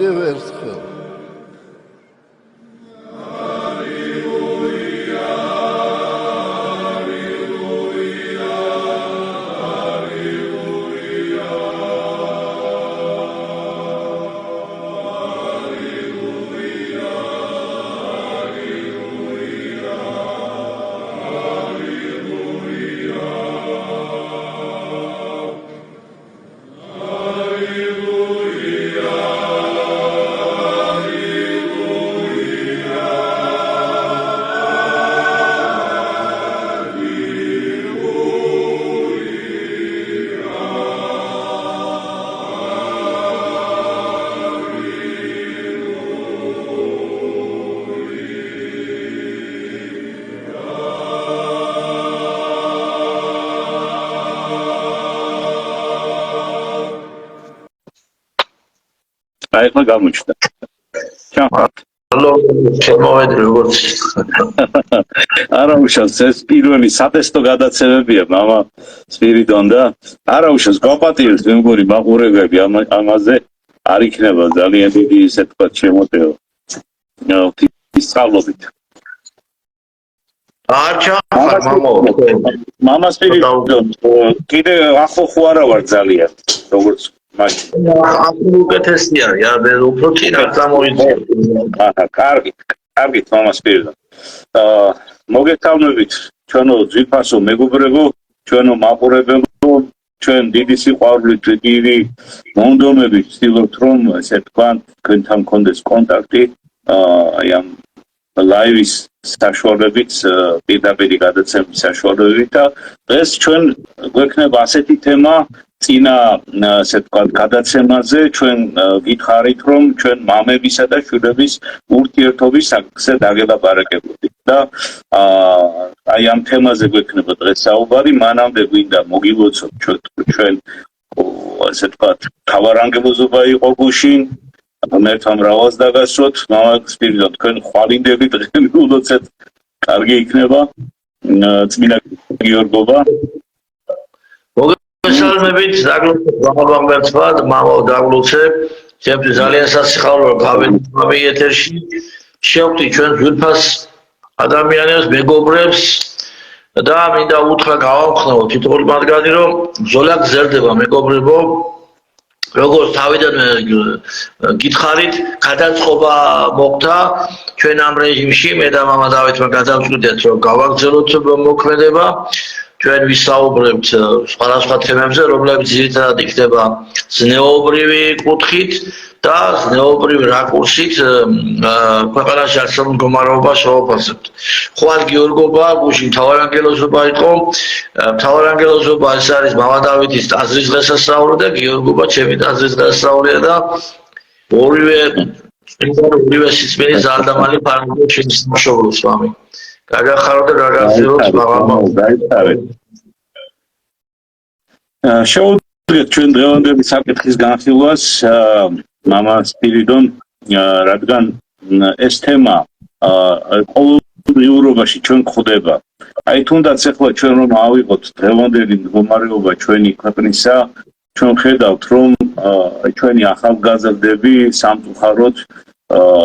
კიდევ ერთხელ. აიხლა გამოჩნდა. ჩამხართ. შემოვედი როგორც არა უშავს ეს პირველი სატესტო გადაცემებია მამა სპირიდონ და არა უშავს გაპატიებს მეგობრი მაყურებები ამაზე არ იქნება ძალიან დიდი ისე თქვა შემოტევა. ისწავლობით. არ ჩამხარ მამა სპირიდონ კიდე ახლო ხო არა ვარ ძალიან როგორც უკეთესია, უფრო წინათ წამოვიწყე. აჰა, კარგით, მამა სპირიდონ. მოგესალმებით, ჩვენო ძვირფასო მეგობრებო, ჩვენო მაყურებლებო, ჩვენ დიდი სიყვარულით, დიდი მონდომებით ვცდილობთ, რომ ესე თქვა, თქვენთან მქონდეს კონტაქტი, აი ამ ლაივის საშუალებით, პირდაპირ გადაცემის საშუალებით და დღეს ჩვენ გვექნება ასეთი თემა წინა ასე თქვა გადაცემაზე ჩვენ გითხარით რომ ჩვენ მამებისა და შვილების ურთიერთობის საკითხზე დაგელაპარაკებოდით და აი ამ თემაზე გვექნება დღეს საუბარი მანამდე გვინდა მოგილოცოთ ჩვენ ასე თქვა თავარანგებოზობა იყო გუშინ მერთან მრავალს დაგასვოთ მამა სპირიდონ თქვენ ხვალინდები დღეს ულოცეთ კარგი იქნება წმინდა გიორგობა მოგესალმებით, დაგლოცებ გამარჯვებად, მამაო დაგლოცებ, ჩემთვის ძალიან სასიხარულო გავედი ეთერში. შევხვდი ჩვენ ძვირფას ადამიანებს, მეგობრებს და მინდა უთხრა გავამხნევო თითოეული მათგანი, რომ ბრძოლა გრძელდება, მეგობრებო. როგორც თავიდანვე გითხარით, გადაწყობა მოხდა ჩვენ ამ რეჟიმში, მე და მამა დავითმა გადავწყვიტეთ, რომ გავაგრძელოთ მოქმედება. ჩვენ ვისაუბრებთ სხვადასხვა თემებზე, რომლებიც ძირითადად იქნება ზნეობრივი კუთხით და ზნეობრივი რაკურსით ქვეყანაში არსებულ მდგომარეობას შევაფასებთ. ხვალ გიორგობა, გუშინ მთავარანგელოზობა იყო, მთავარანგელოზობა ეს არის მამა დავითის ტაძრის დღესასწაული და გიორგობა ჩემი ტაძრის დღესასწაულია და ორივე სისმენის ზალდამალი ფარგლებს შემსმშობლოს მამი. გაგახარო და გაგაზიაროთ მაღალმა დაიწყარეთ. შევუდგეთ ჩვენ დღევანდელი საკითხის განხილვას მამა სპირიდონ რადგან ეს თემა ყოველდღიურობაში ჩვენ გვხვდება. აი თუნდაც ახლა ჩვენ რომ ავიღოთ დღევანდელი მდგომარეობა ჩვენი ქვეყნისა, ჩვენ ხედავთ რომ ჩვენი ახალგაზრდები სამწუხაროდ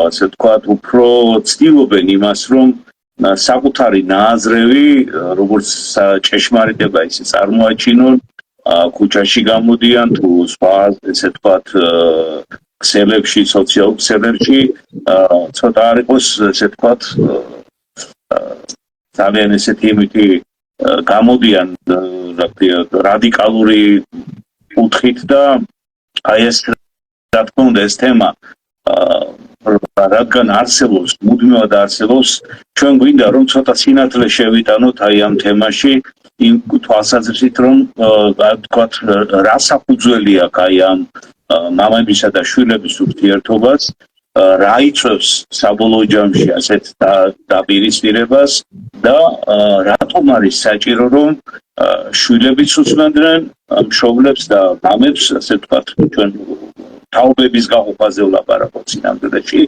ასე ვთქვათ უფრო ცდილობენ იმას რომ საკუთარი ნააზრევი როგორც ჭეშმარიტება ისე წარმოაჩინონ ქუჩაში გამოდიან თუ სხვა ესე ვთქვათ ქსელებში სოციალურ ქსელებში ცოტა არ იყოს ესე ვთქვათ ძალიან ესეთი იმითი გამოდიან რადიკალური კუთხით და აი ეს რა თქმა უნდა ეს თემა რადგან არსებობს, მუდმივად არსებობს, ჩვენ გვინდა რომ ცოტა სინათლე შევიტანოთ აი ამ თემაში, იმ თვალსაზრისით რომ ვთქვათ, რა საფუძველი აქვს აი ამ მამებისა და შვილების ურთიერთობას, რა იწვევს საბოლოო ჯამში ასეთ დაპირისპირებას და რატომ არის საჭირო რომ შვილებიც უსმენდნენ მშობლებს და მამებს, ასე ვთქვათ, ჩვენ თაობების გაყოფაზე ვლაპარაკობ წინამდეში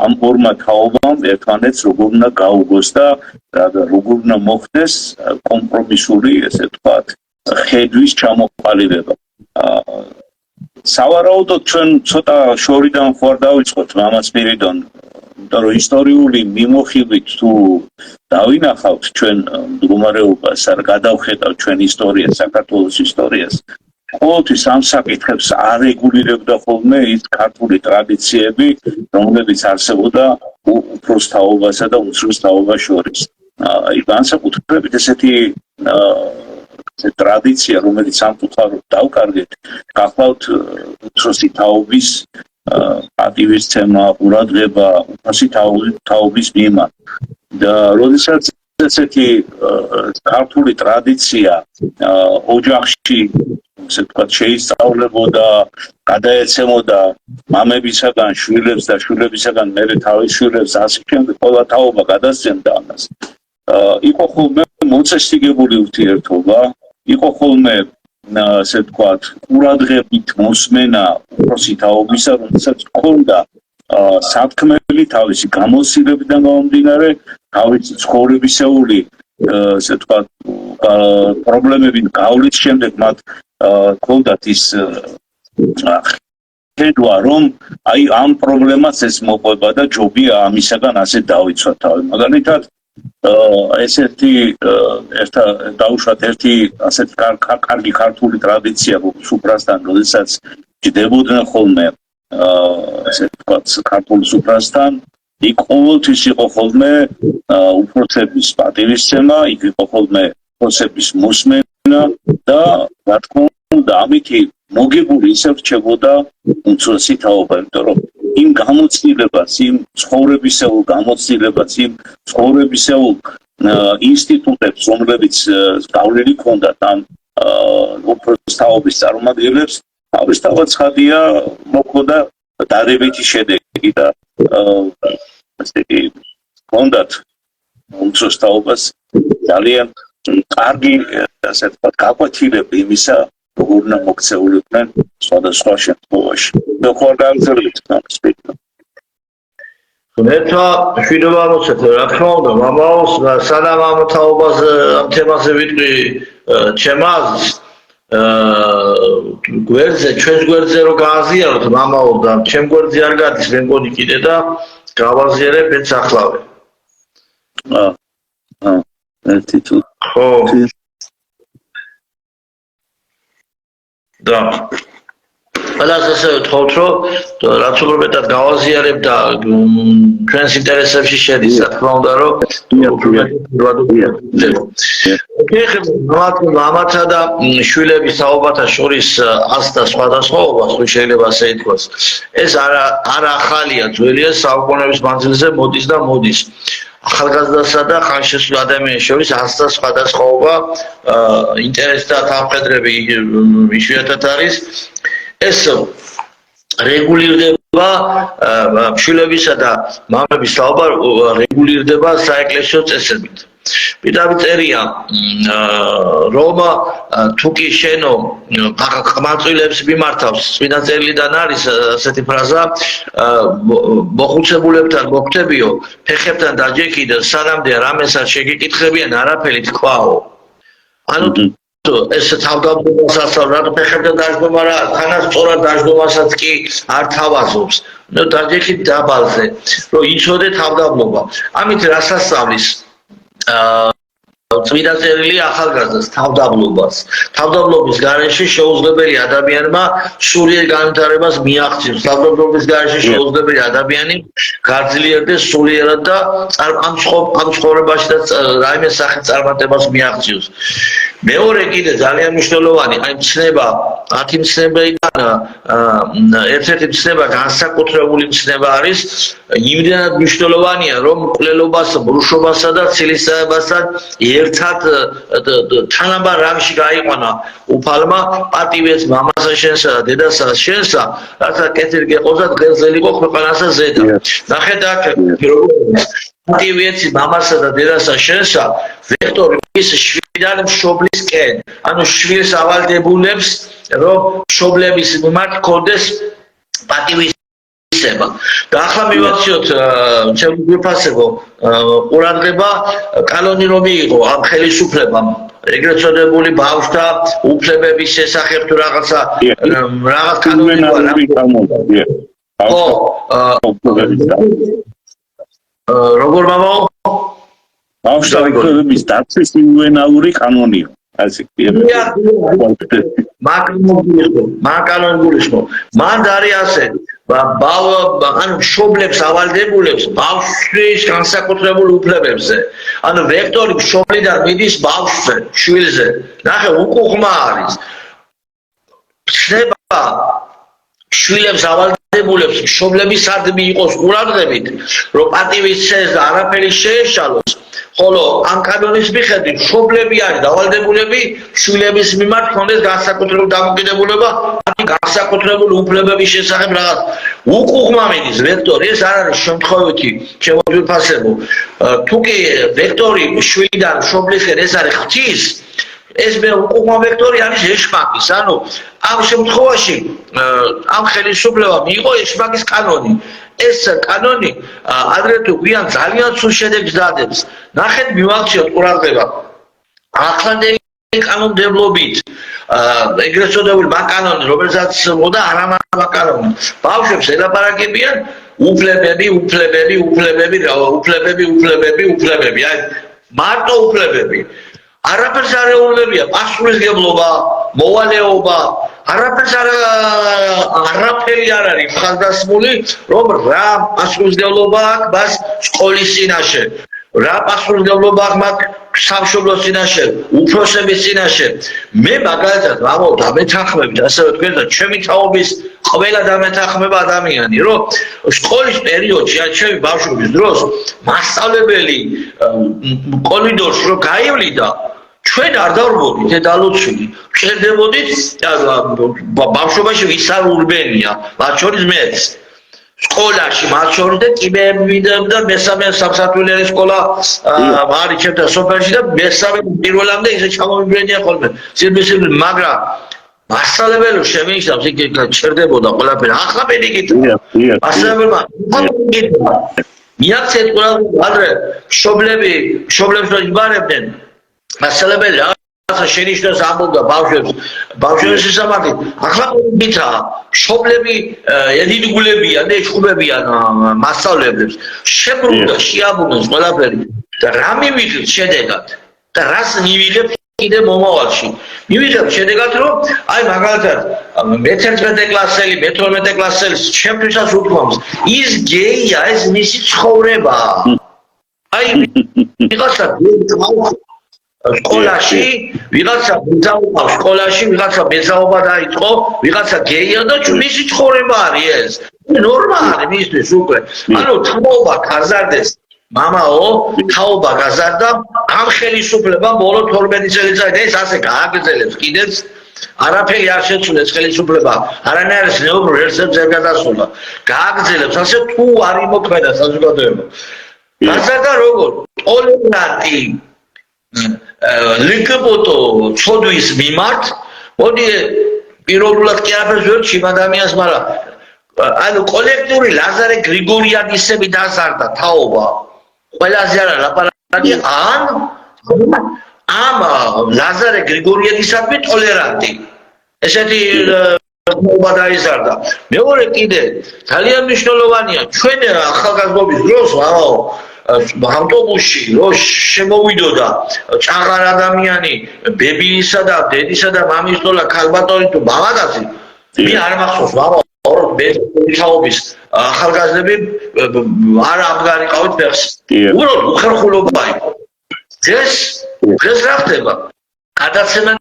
ამ ორმა თაობამ ერთმანეთს როგორ უნდა გაუგოს და როგორ უნდა მოხდეს კომპრომისული, ესე ვთქვათ, ხედვის ჩამოყალიბება. სავარაუდოდ ჩვენ ცოტა შორიდან ხوار დავიწყოთ მამაც პირიდან, იმიტომ რომ ისტორიული მიმოხილვით თუ დავინახავთ ჩვენ მდგომარეობას, არ გადავხედავთ ჩვენ ისტორიას, საქართველოს ისტორიას. ყოველთვის ამ საკითხებს არეგულირებდა ხოლმე ის ქართული ტრადიციები, რომლებიც არსებობდა უფროს თაობასა და უმცროს თაობას შორის. განსაკუთრებით ესეთი ტრადიცია, რომელიც სამწუხაროდ დავკარგეთ, გახლავთ უფროსი თაობის პატივისცემა, ყურადღება უფროსი თაობის მიმართ. და როდესაც ესეთი ქართული ტრადიცია ოჯახში ასე ვთქვათ შეისწავლებოდა, გადაეცემოდა მამებისაგან შვილებს და შვილებისაგან მერე თავის შვილებს, ასე შემდეგ ყველა თაობა გადასცემდა ამას. იყო ხოლმე მოწესრიგებული ურთიერთობა, იყო ხოლმე ასე ვთქვათ ყურადღებით მოსმენა უფროსი თაობისა, რომელსაც ჰქონდა სათქმელი თავისი გამოცდილებიდან გამომდინარე, თავისი ცხოვრებისეული ასე ვთქვათ პრობლემებით გავლის შემდეგ მათ ჰქონდათ ის ხედვა, რომ აი ამ პრობლემას ეს მოყვება და ჯობია ამისაგან ასე დავიცვათ თავი. მაგალითად ესეთი დაუშვათ ერთი ასეთი კარგი ქართული ტრადიცია სუფრასთან, როდესაც ჯდებოდნენ ხოლმე ასე ვთქვათ ქართულ სუფრასთან, იქ ყოველთვის იყო ხოლმე უფროსების პატივისცემა, იქ იყო ხოლმე უფროსების მოსმენა და რა თქმა უნდა ამითი მოგებული ისე რჩებოდა უმცროსი თაობა, იმიტომ რომ იმ გამოცდილებას, იმ ცხოვრებისეულ გამოცდილებას, იმ ცხოვრებისეულ ინსტიტუტებს, რომლებიც გავლილი ჰქონდათ ამ უფროს თაობის წარმომადგენლებს, თავისთავად ცხადია მოხდა დადებითი შედეგი და ასე იგი ჰქონდათ უმცროს თაობას ძალიან კარგი ასე ვთქვათ გაკვეთილები იმისა, როგორ უნდა მოქცეულიყვნენ სხვადასხვა შემთხვევაში. მე ხوار გავწერეთ ამას პირდაპირ. Მეტა შვიდობა მოცეთ, რა თქმა უნდა, მამაოს სანამ ამ თაობაზე ამ თემაზე ვიტყვი ჩემ აზრს გვერდზე, ჩვენს გვერდზე რო გააზიაროთ მამაო და ჩემ გვერდზე არ გადის, მე მგონი კიდე და გავაზიარებ ეს ახლავე. ერთი თუ ხო. და ყველას ასე ვთხოვთ, რომ რაც უფრო მეტად გავაზიარებ და ჩვენს ინტერესებში შედის, რა თქმა უნდა, რომ მამათა და შვილების თაობათა შორის ასთა სხვადასხვაობას, თუ შეიძლება ასე ითქვას. ეს არ ახალია, ძველია, საუკუნეების მანძილზე მოდის და მოდის. ახალგაზრდასა და ხანშესულ ადამიანს შორის ასთა სხვადასხვაობა, ინტერესი და თანამხედრები იშვიათად არის. ეს რეგულირდება შვილებისა და მამების თაობა რეგულირდება საეკლესიო წესებით. პირდაპირ წერია რომ თუ კი შენო ყმაწვილებს მიმართავს, წმინდა წერილიდან არის ასეთი ფრაზა მოხუცებულებთან მოხვდებიო, ფეხებთან დაჯექიდო, სანამდე რამეს არ შეგიკითხებიან, არაფერი თქვაო. ანუ ეს თავდამსხმელს ასწავლა, რომ ფეხებთან დაждობა რა, თანაც სწორად დაждობასაც კი არ თავაზობს. ნუ დაჯექით დაბალზე, რომ იცოდე თავდამსხმობა. ამით რას ასწავლის? წმინდა წერილი ახალგაზრდას თავდაბლობას. თავდაბლობის გარეშე შეუძლებელი ადამიანმა სულიერ განვითარებას მიაღწიოს. თავდაბლობის გარეშე შეუძლებელი ადამიანი გაძლიერდეს სულიერად და ამ ცხოვრებაშიც რაიმე სახის წარმატებას მიაღწიოს. მეორე კიდე ძალიან მნიშვნელოვანი, აი მცნება, 10 მცნებიდან ერთ-ერთი მცნება განსაკუთრებული მცნება არის, იმდენად მნიშვნელოვანია, რომ მკვლელობასა, ბრუშობასა და ცილისწამებასთან ერთად თანაბარ რამში გაიყვანა უფალმა პატივեց მამასა შენსა და დედასა შენსა, რათა კეთილი გეყოლსა, დღესელი იყო ქვეყანასა ზედა. ნახეთ აქ როგორ პატივეცი მამასა და დედასა შენსა, ვექტორი ის შვილიდან მშობლისკენ, ანუ შვილს ავალდებულებს, რომ მშობლების მიმართ ჰქონდეს პატივისცემა. და ახლა მივაქციოთ ჩემი გვიფასებო ყურადღება კანონი რომ მიიღო ამ ხელისუფლებამ ეგრეთ წოდებული ბავშვთა უფლებების შესახებ თუ რაღაც კანონი როგორ მამაო? ბავშვთა უფლებების დაცვის იუვენალური კანონია. ასე მაკანონი გულისხმობ. მან არის ასე ანუ მშობლებს ავალდებულებს ბავშვის განსაკუთრებულ უფლებებზე. ანუ ვექტორი მშობლიდან მიდის ბავშვზე, შვილზე. ნახე, უკუღმა არის. ხდება შვილებს ავალდებულებს მშობლების სარდები იყოს ყურადღებით, რომ პატივი შეეს და არაფერი შეეშალოს. ხოლო ამ კანონის მიხედვით მშობლები არის დავალდებულები შვილების მიმართ ჰქონდეს განსაკუთრებული დამოკიდებულება, ანუ განსაკუთრებული უფლებების შესახებ რაღაც უკუღმა მიდის ვექტორი, ეს არ არის შემთხვევითი შემოძვირფასებო. თუ კი ვექტორი შვილიდან მშობლისკენ ეს არის ღვთის, ეს მე უკუღმა ვექტორი არის ეშმაკის, ანუ ამ შემთხვევაში ამ ხელისუფლებამ მიიღო ეშმაკის კანონი. ეს კანონი ადრე თუ გვიან ძალიან სულ შედეგს დადებს. ნახეთ, მივახციოთ ყურადღება. ახლანდელი კანონმდებლობით ეგრეთ წოდებული მაკანონი, რომელსაც მოდა არამაკანონი. ბავშვებს ელაპარაკებიან უფლებები. აი მარტო უფლებები. არაფერს არ ეუბნებია პასუხისმგებლობა, მოვალეობა, არაფერი არ არის ხალხდასმული, რომ რა პასუხისმგებლობა აქვს მას სკოლის წინაშე, რა პასუხისმგებლობა აქვს მათ სამშობლოს წინაშე, უფროსების წინაშე. მე მაგალითად მამაო დამეთანხმებით, ასევე თქვენ და ჩემი თაობის ყველა დამეთანხმება ადამიანი, რომ სკოლის პერიოდში, ჩემი ბავშვობის დროს მასწავლებელი კორიდორში რომ გაივლიდა, ჩვენ არ დავრბოდით დედალოცვილი, ვჭერდებოდით ბავშვობაში ვის არ ურბენია, მათ შორის მეც. სკოლაში მათ შორის და კიბეები და მესამე სამსართულიანი სკოლა არის ჩემთან სოფელში და მესამე პირველამდე ისე ჩამოვიბრენია ხოლმე. სიბისიბლი, მაგრამ მასწავლებელი შემეიშნავს, იქ ჩერდებოდა ყველაფერი. ახლა მე გიკითხა. მასწავლებელმა მიაქცეთ ყველა ადრე მშობლებს რომ იბარებდნენ, მასწავლებელი რაღაცა შენიშნოს ამბობდა ბავშვებს შესამართი. ახლა გითხრა, მშობლები ედიდგულებიან და ეჩხუბებიან მასწავლებლებს. შებრუნდა, შეაბუნოს ყველაფერი და რა მივიღეთ შედეგად და რას მივიღებ კიდე მომავალში. მივიღებ შედეგად, რომ აი მაგალითად მე-11 კლასელი, მე-12 კლასელი ჩემთვისაც უთქვამს, ის გეია, ეს მისი ცხოვრება. აი ვიღაცა სკოლაში ვიღაცა მეძაობა, სკოლაში ვიღაცა მეძაობა დაიწყო, ვიღაცა გეია და მისი ცხოვრება არის ეს. ნორმალი მისთვის უკვე. ანუ თაობა გაზარდეს. მამაო, თაობა გაზარდა, ამ ხელისუფლებამ ბოლო 12 წელიწადში ეს ასე გააგრძელებს კიდეც. არაფერი არ შეცვლეს ხელისუფლება, არანაირის ნეუბრ ერთებს არ გადასულა. გააგრძელებს ასე თუ არ იმოქმედა საზოგადოება. გაზარდა როგორ? ტოლერანტი ლიკბოტო ცოდვის მიმართ, მოდი პიროვნულად კი არაფერს ვერ ჩიმ ადამიანს, მაგრამ ანუ კოლექტიური ლაზარე გრიგორიანისები დაზარდა თაობა. ყველაზე არა ლაპარაკი ამ ლაზარე გრიგორიანისადმი ტოლერანტი. ესეთი თაობა დაიზარდა. მეორე კიდე ძალიან მნიშვნელოვანია ჩვენ ახალგაზრდობის დროს ავტობუსში რო შემოვიდოდა ჭაღარ ადამიანი ბებიისა და დედისა და მამის თოლა ქალბატონი თუ მამაკაცი, მე არ მახსოვს ბედობის ახალგაზრდები არ ამგარიყავით ფეხს. უბრალოდ უხერხულობა იყო. დღეს რა ხდება? გადაცემა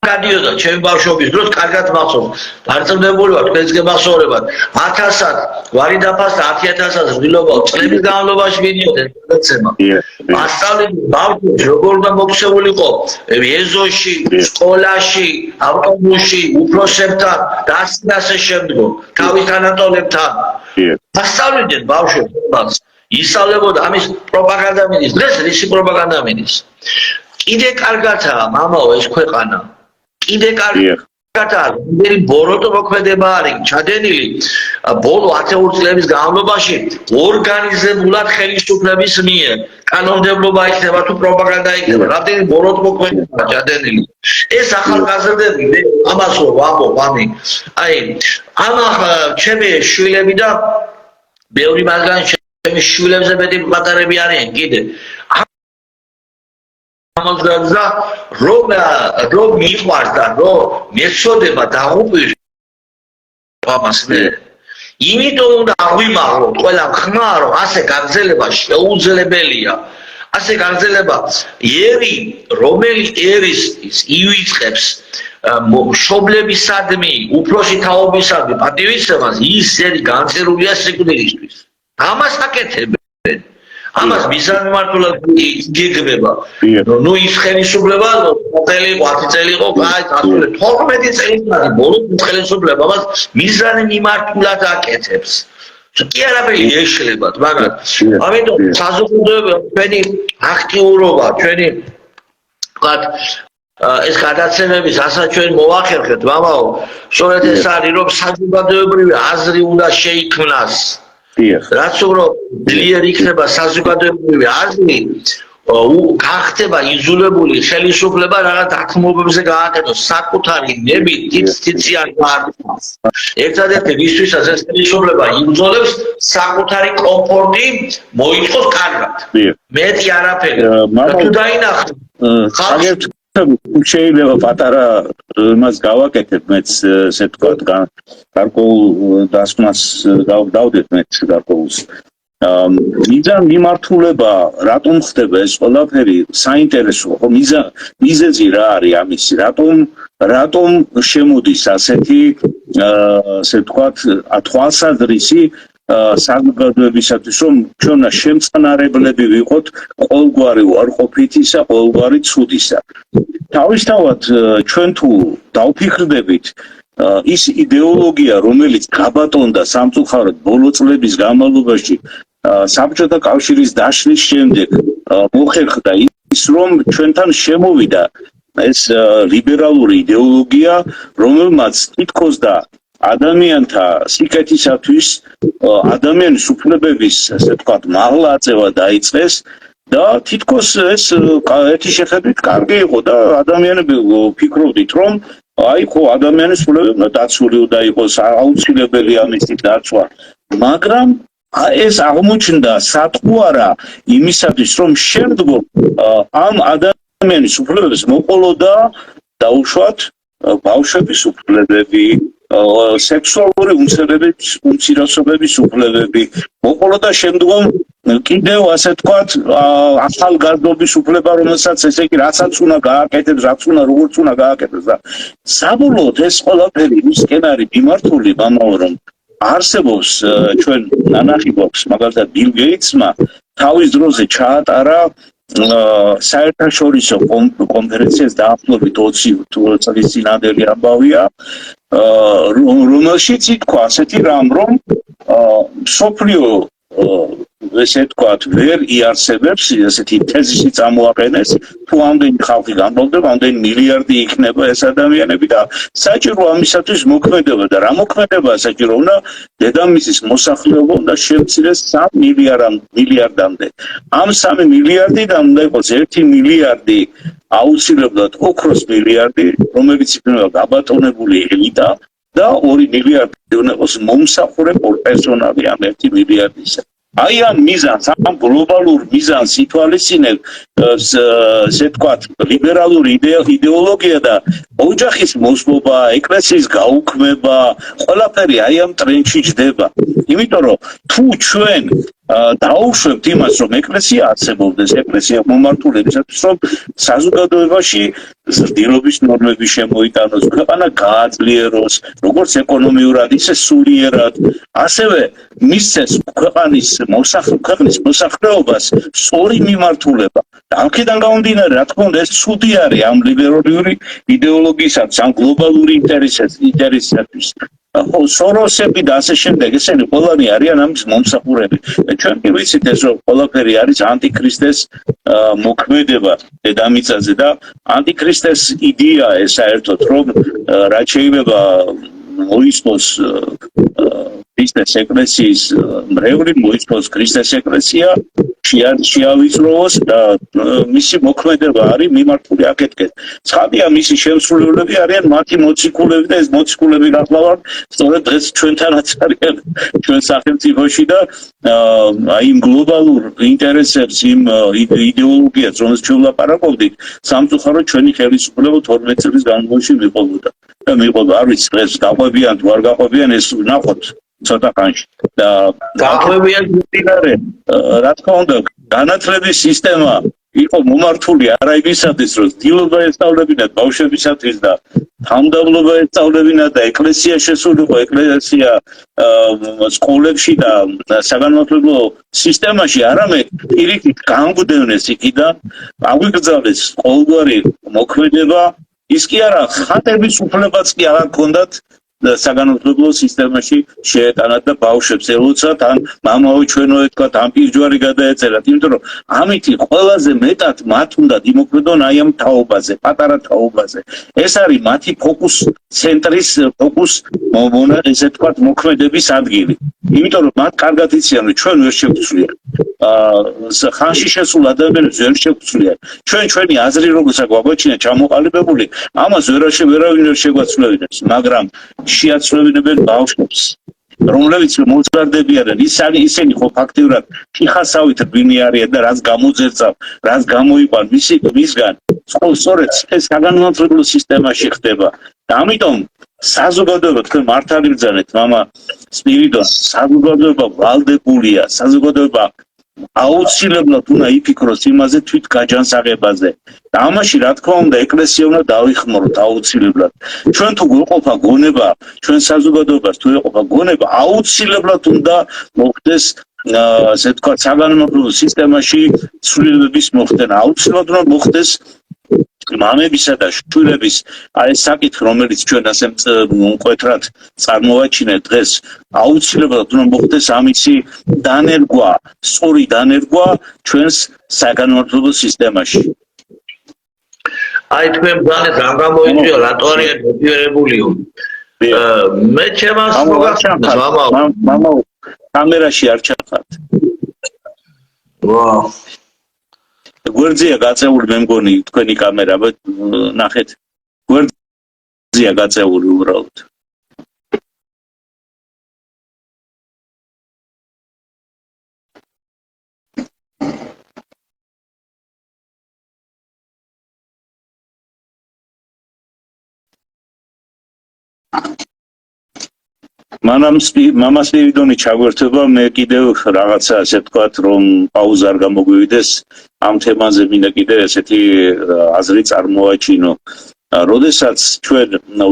გადიოდა ჩემი ბავშვობის დროს, კარგად მახსოვს. დარწმუნებული ვარ, თქვენს გემახსოვრებათ. 1000-ად გვარი დაფასდა, 10000-ად ღილობა წლების განმავლობაში მიდიოდა გადაცემა. მასწავლებელი ბავშვებს როგორ უნდა მოქცეულიყო ეზოში, სკოლაში, ავტობუსში, უფროსებთან და ასე შემდგომ, თავის თანატოლებთან. მასწავლებდნენ ბავშვებს, ისწავლებოდა ამის პროპაგანდა მიდის. დღეს რისი პროპაგანდა მიდის? კიდე კარგათაა მამაო ეს ქვეყანა. კიდე კარგი რამდენი ბოროტო მოქმედება არის ჩადენილი ბოლო 10 წლების განმავლობაში ორგანიზებულად ხელისუფლების მიერ კანონმდებლობა იქნება თუ პროპაგანდა იქნება რამდენი ბოროტო მოქმედებაა ჩადენილი ეს ახალგაზრდები მე ამას ვამბობ ამი აი ამ ჩემი შვილები და ბევრი მათგანი ჩემი შვილებზე მეტი პატარები არიან კიდე ამაზრდა რომ მიყვარს და რომ მეცოდება დაღუპვი ამას მე იმიტომ უნდა ავიმაღლოთ ყველა ხმა რომ ასე გაგრძელება შეუძლებელია ასე გაგრძელება ერი რომელი ერის ივიწყებს მშობლებისადმი უფროსი თაობისადმი პატივისცემას ის ერი განწერულია სიკვდილისთვის ამას აკეთებენ ამას მიზანმიმართულად იგეგმება ნუ ის ხელისუფლება წელი 10 წელი იყო აი ასule 12 წელი ბოლო ხელისუფლება მას მიზანმიმართულად აკეთებს კი არაფერი ეშლებათ მაგრამ ამიტომ საზოგადოება ჩვენი აქტიურობა ჩვენი ვთქვათ ეს გადაცემების ასაც ჩვენ მოვახერხეთ მამაო სწორედ ეს არის რომ საზოგადოებრივი აზრი უნდა შეიქმნას რაც უფრო ძლიერ იქნება საზოგადოებრივი აზრი გახდება იზოლებული ხელისუფლება რაღაც დათმობებზე გააკეთოს საკუთარი ნებით თიციან გარდას ერთადერთი ვისთვისაც ეს ხელისუფლება იბრძოლებს საკუთარი კომფორტი მოიწყოს კარგად მეტი არაფერი თუ დაინახოთ შეიძლება პატარა მას გავაკეთებ მეც ესე თქვა გარკვეულ დასკვნას დავდეთ მეც გარკვეულს მიზან მიმართულება რატომ ხდება ეს ყველაფერი საინტერესო ხო მიზეზი რა არის ამისი რატომ შემოდის ასეთი ესე თქვა თვალსაზრისი საზოგადოებისათვის რომ ჩვენ შემწყნარებლები ვიყოთ ყოველგვარი უარყოფითისა ყოველგვარი ცუდისა თავისთავად ჩვენ თუ დავფიქრდებით ის იდეოლოგია რომელიც გაბატონდა სამწუხაროდ ბოლო წლების განმავლობაში საბჭოთა კავშირის დაშლის შემდეგ მოხერხდა ის რომ ჩვენთან შემოვიდა ეს ლიბერალური იდეოლოგია რომელმაც თითქოს და ადამიანთა სიკეთისათვის ადამიანის უფლებების ასე ვთქვათ მაღლა აწევა დაიწყეს და თითქოს ეს ერთი შეხედვით კარგი იყო და ადამიანები ფიქრობდით რომ აი ხო ადამიანის უფლებები უნდა დაცული უნდა იყოს აუცილებელია მისი დაცვა მაგრამ ეს აღმოჩნდა სატყუ არა იმისათვის რომ შემდგომ ამ ადამიანის უფლებებს მოყოლოდა დაუშვათ ბავშვების უფლებები სექსუალური უმცირესობების უფლებები მოყოლოდა შემდგომ კიდევ ასე ვთქვათ ახალგაზრდობის უფლება რომელსაც ესე იგი რასაც უნდა გააკეთებს რაც უნდა როგორც უნდა გააკეთოს და საბოლოოდ ეს ყველაფერი ისკენ არის მიმართული მამაო რომ არსებობს ჩვენ ნანახი გვაქვს მაგალითად ბილ გეიტსმა თავის დროზე ჩაატარა საერთაშორისო კონფერენციას დაახლოებით 20 წლის წინანდელი ამბავია რომელშიც ითქვა ასეთი რამ რომ სოფლიო ესე ვთქვათ ვერ იარსებებს ესეთი თეზისი წამოაყენეს თუ ამდენი ხალხი გამბოლდება ამდენი მილიარდი იქნება ეს ადამიანები და საჭირო ამისათვის მოქმედება და რა მოქმედებაა საჭირო უნდა დედამისის მოსახლეობა უნდა შემცირდეს 3 მილიარდამდე ამ 3 მილიარდიდან უნდა იყოს 1 მილიარდი აუცილებლად ოქროს მილიარდი რომელიც იქნება გაბატონებული ელიტა და 2 მილიარდი უნდა იყოს მომსახურებელ პერსონალი ამ 1 მილიარდისა აი ამ მიზანს ამ გლობალურ მიზანს ითვალისწინებ ესე ვთქვათ ლიბერალური იდეოლოგია და ოჯახის მოსმობა ეკლესიის გაუქმება ყველაფერი აი ამ ტრენდში ჯდება იმიტომ რომ თუ ჩვენ დაუშვებთ იმას რომ ეკლესია არსებობდეს ეკლესია მომართულებისათვის რომ საზოგადოებაში ზრდილობის ნორმები შემოიტანოს ქვეყანა გააძლიეროს როგორც ეკონომიურად ისე სულიერად ასევე მისცეს ქვეყნის მოსახლეობას სწორი მიმართულება აქედან გამომდინარე რა თქმა უნდა ეს ცუდი არის ამ ლიბერალური იდეოლოგიისათვის ამ გლობალური ინტერესისათვის სოროსები და ასე შემდეგ ესენი ყველანი არიან ამის მომსახურები. ჩვენ კი ვიცით ეს რომ ყველაფერი არის ანტიქრისტეს მოქმედება დედამიწაზე და ანტიქრისტეს იდეა ეს საერთოდ რომ რაც შეიძლება მოისმოს ქრისტეს ეკლესიის მრევლი მოისმოს ქრისტეს ეკლესია შეავიწროვოს და მისი მოქმედება არის მიმართული აქეთკენ. ცხადია მისი შემსრულებლები არიან მათი მოციქულები და ეს მოციქულები ნახავენ სწორედ დღეს ჩვენთანაც არიან ჩვენ სახელმწიფოში და აი იმ გლობალურ ინტერესებს იმ იდეოლოგიას რომელს ჩვენ ვლაპარაკობდით სამწუხაროდ ჩვენი ხელისუფლება 12 წლის განმავლობაში მიყვებოდა და მიყვება არ ვიცი დღეს გაყვებიან თუ არ გაყვებიან ეს ნახოთ ცოტა ხანში და გაყვებიან რა თქმა უნდა განათლების სისტემა იყო მომართული არა იმისათვის რომ ცდილობა ესწავლებინათ ბავშვებისათვის და თანმდაბლობა ესწავლებინათ და ეკლესია შესულიყო ეკლესია სკოლებში და საგანმანათლებლო სისტემაში არამედ პირიქით განგვდევნეს იქიდან აგვიგრძელეს ყოველგვარი მოქმედება ის კი არა ხატების უფლებაც კი არ ჰქონდათ საგანმანათლებლო სისტემაში შეეტანათ და ბავშვებს ელოცათ ან მამაო ჩვენო ეთქვათ ამ პირჯვარი გადაეწერათ იმიტომ რომ ამით ყველაზე მეტად მათ უნდა იმოქმედონ აი ამ თაობაზე პატარა თაობაზე ეს არის მათი ფოკუს ცენტრის ფოკუს ესე თქვათ მოქმედების ადგილი იმიტომ რომ მათ კარგად იციან რომ ჩვენ ვერ შევცვლია ხანში შესულ ადამიანებს ვერ შევცვლია ჩვენი აზრი როგორც აგვაჩინა ჩამოყალიბებული ამას ვერავინ ვერ შეგვაცვლებინებს მაგრამ შეაცვლებინებენ ბავშვებს რომლებიც მოზარდებიან ისინი ხო ფაქტიურად ფიხასავით რბინი არიან და რაც გამოძერწავ რაც გამოიყვან მისგან სწორედ ეს საგანმანათლებლო სისტემაში ხდება და ამიტომ საზოგადოება თქვენ მართალი ბრძანეთ მამა სპირიდონ საზოგადოება ვალდებულია საზოგადოება აუცილებლად უნდა იფიქროს იმაზე თვით გაჯანსაღებაზე და ამაში რა თქმა უნდა ეკლესია უნდა დავიხმაროთ აუცილებლად ჩვენ თუ გვეყოფა გონება ჩვენ საზოგადოებას თუ ეყოფა გონება აუცილებლად უნდა მოხდეს ასე თქვა საგანმანათლებლო სისტემაში ცვლილებების მოხდენა აუცილებლად უნდა მოხდეს მამებისა და შვილების აი ეს საკითხი რომელიც ჩვენ ასე მკვეთრად წარმოვაჩინეთ დღეს აუცილებლად უნდა მოხდეს ამისი დანერგვა სწორი დანერგვა ჩვენს საგანმანათლებლო სისტემაში აი თქვენ ბანეთ ამ გამოიწვია რატო არიან მოტივირებულიო მე ჩემს მოგახსენეთ მამა კამერაში არ ჩახართ ვა გვერდზეა გაწეული მე მგონი თქვენი კამერა ნახეთ გვერდზეა გაწეული უბრალოდ მამა სპირიდონი ჩაგვერთება მე კიდევ რაღაცა ასე თქვათ რომ პაუზა არ გამოგვივიდეს ამ თემაზე მინდა კიდევ ესეთი აზრი წარმოვაჩინო როდესაც ჩვენ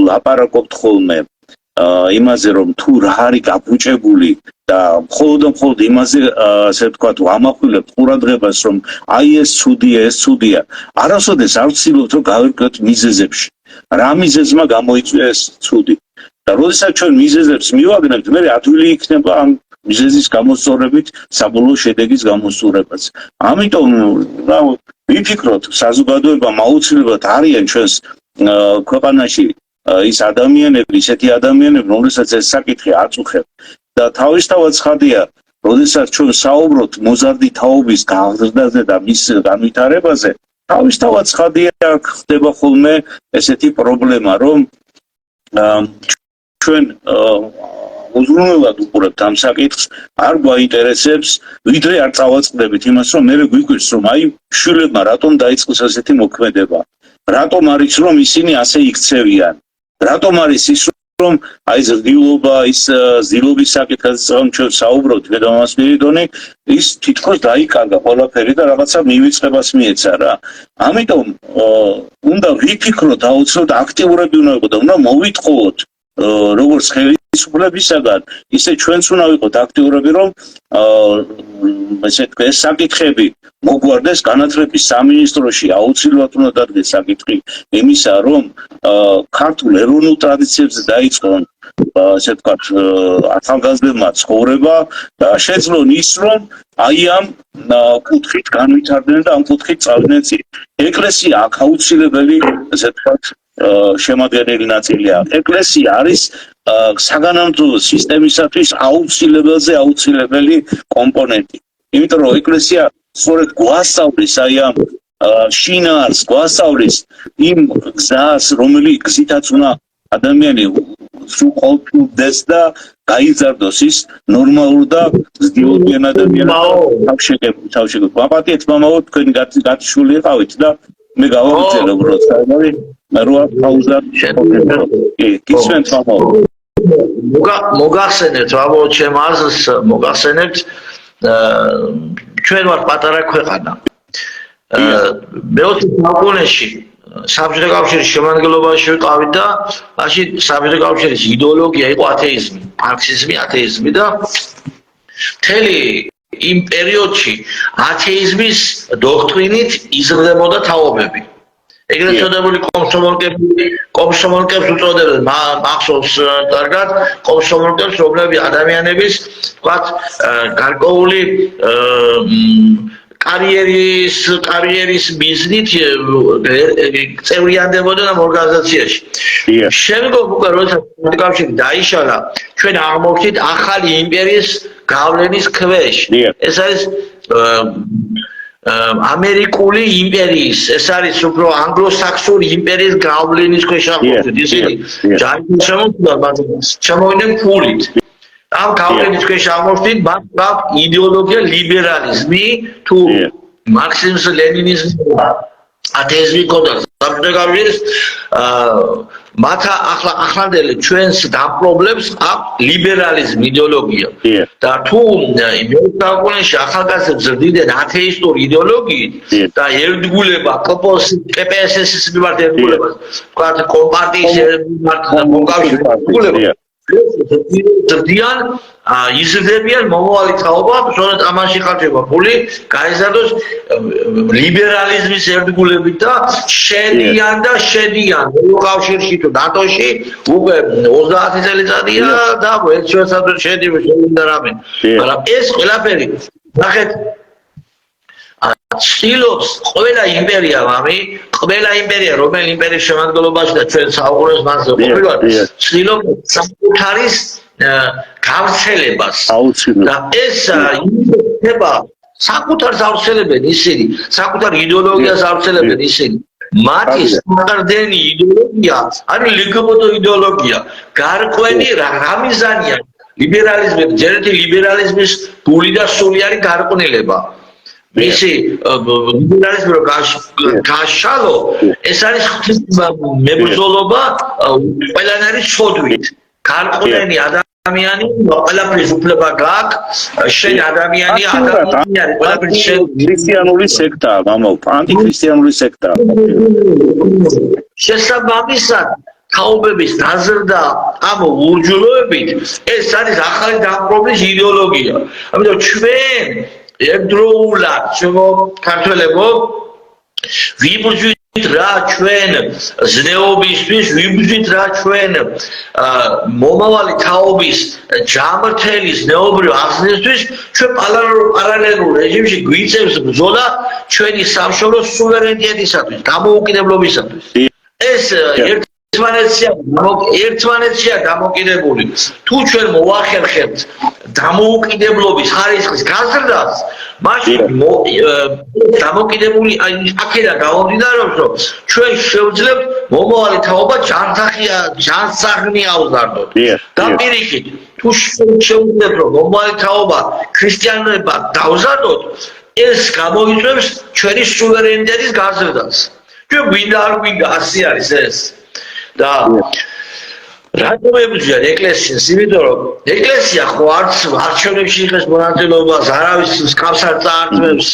ლაპარაკობთ ხოლმე იმაზე რომ თუ რა არის გაფუჭებული და მხოლოდ იმაზე ასე თქვათ ვამახვილებთ ყურადღებას რომ აი ეს ცუდია არასოდეს არ ვცდილობთ რომ გავერკვეთ მიზეზებში რა მიზეზმა გამოიწვია ეს ცუდი და როდესაც ჩვენ მიზეზებს მივაგნებთ მე ადვილი იქნება ამ მიზეზის გამოსწორებით საბოლოო შედეგის გამოსწორებაც ამიტომ ვიფიქროთ საზოგადოებამ აუცილებლად არიან ჩვენს ქვეყანაში ის ადამიანები ისეთი ადამიანები რომელსაც ეს საკითხი აწუხებს და თავისთავად ცხადია როდესაც ჩვენ საუბრობთ მოზარდი თაობის გაზრდაზე და მის განვითარებაზე თავისთავად ცხადია ხდება ხოლმე ესეთი პრობლემა რომ ჩვენ უზრუნველად უყურებთ ამ საკითხს არ გვაინტერესებს ვიდრე არ წავაწყდებით იმას რომ მე გვიგვირს რომ აი შვილებმა რატომ დაიწყეს ასეთი მოქმედება რატომ არის რომ ისინი ასე იქცევიან რატომ არის ის რომ აი ზრდილობა ის ზრდილობის საკითხზე ჩვენ საუბრობთ დედამამას სპირიდონი ის თითქოს დაიკარგა ყველაფერი და რაღაცა მივიწყებას მიეცა რა ამიტომ უნდა ვიფიქროთ აუცილებლად აქტიურები უნდა მოვიტყუოთ როგორც ხელისუფლებისაგან, ისე ჩვენც უნდა ვიყოთ აქტიურები, რომ ესე თქვა ეს საკითხები მოგვარდეს განათლების სამინისტროში აუცილებლად უნდა დადგეს საკითხი იმისა, რომ ქართულ ეროვნულ ტრადიციებზე დაიწყონ ასე თქვა ახალგაზრდებმა ცხოვრება და შეძლონ ის, რომ აი ამ კუთხით განვითარდნენ და ამ კუთხით წავიდნენ წინ. ეკლესია აქ აუცილებელი ასე თქვა შემადგენელი ნაწილია. ეკლესია არის საგანმანათლებლო სისტემისათვის აუცილებელი კომპონენტი. იმიტომ რომ ეკლესია სწორედ გვასწავლის აი ამ შინაარს, გვასწავლის იმ გზას, რომელიც გზითაც უნდა ადამიანი სრულყოფილდეს და გაიზარდოს ის ნორმალურ და ზრდიოდიან ადამიანად თავშეკავ. მაპატიეთ მამაო, თქვენ გათიშული იყავით და მე გავაგრძელე უბრალოდ საერთოდ როა პაუზა გისმენთ მამაო. მოგახსენებთ მამაო, ჩემ აზრს მოგახსენებთ ჩვენ ვართ პატარა ქვეყანა. მე-20 საუკუნეში საბჭოთა კავშირის შემადგენლობაში ვიყავით და მაშინ საბჭოთა კავშირის იდეოლოგია იყო ათეიზმი, მარქსიზმი, ათეიზმი და მთელი იმ პერიოდში ათეიზმის დოქტრინით იზრდებოდა თაობები. ეგრეთ წოდებული კომსომოლკებს უწოდებდნენ მახსოვს კარგად, კომსომოლკებს, რომლებიც ადამიანების ვთქვათ გარკვეული კარიერის მიზნით წევრიანდებოდნენ ამ ორგანიზაციაში. შემდგომ უკვე როდესაც კავშირი დაიშალა, ჩვენ აღმოჩნდით ახალი იმპერიის გავლენის ქვეშ. ეს არის ამერიკული იმპერიის, ეს არის უფრო ანგლო-საქსონური იმპერიის გავლენის ქვეშ აღმოჩნდით. ისინი ჯარით შემოვიდნენ ფულით. ამ გავლენის ქვეშ აღმოჩნდით მათ იდეოლოგია ლიბერალიზმი თუ მარქსიზმს, ლენინიზმს, ათეიზმი ქონდა. საბჭოთა კავშირის მათ ახლანდელი ჩვენს დაპრობლემს აქვს ლიბერალიზმი იდეოლოგია. და თუ მეუღლეში ახალგაზრდებს ზრდიდნენ ათეისტური იდეოლოგიით და ერთგულება KPSS-ის მიმართ ერთგულება, ვთქვათ კომპარტიის მიმართ მოკავშირე ერთგულება ზრდიან იზრდებიან მომავალი თაობა, სწორედ ამაში ხარჯება ფული, გაიზარდოს ლიბერალიზმის ერთგულებით და შედიან კავშირში თუ ნატოში უკვე 30 წელიწადია და ერთშორისადმი შედიოდა რამე. მაგრამ ეს ყველაფერი ნახეთ ცდილობს ყველა იმპერია, ყველა იმპერია, რომელი იმპერიის შემადგენლობაში და ჩვენ საუკუნეების მანძილზე ყოფილვართ, ცდილობს საკუთარის გავრცელებას. და ეს იქნება საკუთარ გავრცელებენ ისინი, საკუთარ იდეოლოგიას გავრცელებენ ისინი. მათი სტანდარტული იდეოლოგია არის ლგბტ იდეოლოგია. გარკვეული რამიზანია ლიბერალიზმი, ჯერეთი ლიბერალიზმის გული და სულიერი გარყვნილება. მისი ლიბერალიზმი რო გაშალო, ეს არის მებრძოლობა ყველანაირი შოდვით. გარყვნილი ადამიანი ყველაფრის უფლება გაქვს, შენ ადამიანი არის ყველაფრის ქრისტიანული სექტაა, მამაო, ანტიქრისტიანული სექტაა. შესაბამისად თაობების დაზრდა ამ ურჯულოებით ეს არის ახალი დაპყრობის იდეოლოგია. ამიტომ ჩვენ ერთდროულად ქართველებო ვიბრძვით რა ჩვენ ზნეობისთვის, ვიბრძვით რა ჩვენ მომავალი თაობის ჯამრთელი ზნეობრივ ახსნისთვის, ჩვენ პარალელურ რეჟიმში გვიწევს ბრძოლა ჩვენი სამშობლო სუვერენიტეტისათვის, დამოუკიდებლობისათვის. ეს ერთმანეთშია დამოკიდებული. თუ ჩვენ მოახერხებთ დამოუკიდებლობის ხარისხის გაზრდას, მაშინ დამოკიდებული აქედან გამომდინარეობს, რომ ჩვენ შევძლებთ მომავალი თაობა ჯანსაღნი ავზარდოთ. და პირიქით, თუ შევძლებთ, რომ მომავალი თაობა ქრისტიანობა დავზარდოთ, ეს გამოიწვევს ჩვენი სუვერენიტეტის გაზრდას. ჩვენ გვინდა არ გვინდა, ასე არის ეს. და რატომ ებრძვიან ეკლესიას? იმიტომ რომ ეკლესია ხო არც არჩევნებში იღებს მონაწილეობას, არავის მსგავს არ წაართმევს.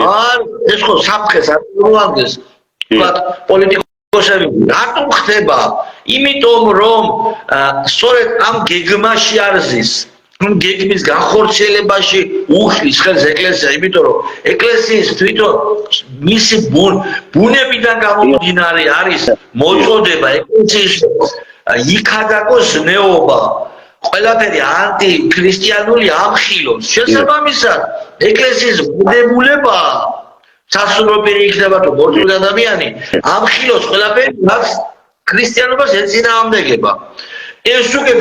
არ ეს ხო საფრთხეს არ მოადგენს. ვთქვათ პოლიტიკოსი ეპისკოპოსები რატომ ხდება? იმიტომ რომ სწორედ ამ გეგმაში არზის გეგმის განხორციელებაში უხლის ხელს ეკლესია, იმიტომ რომ ეკლესიის თვითონ მისი ბუნებიდან გამომდინარე არის მოწოდება ეკლესიის იქადაკოს ზნეობა, ყველაფერი ანტიქრისტიანული ამხილოს. შესაბამისად, ეკლესიის ბუნებულება სასულიერო პირი იქნება თუ მორწმუნე ადამიანი, ამხილოს ყველაფერი, რაც ქრისტიანობას ეწინააღმდეგება. ეს უკვე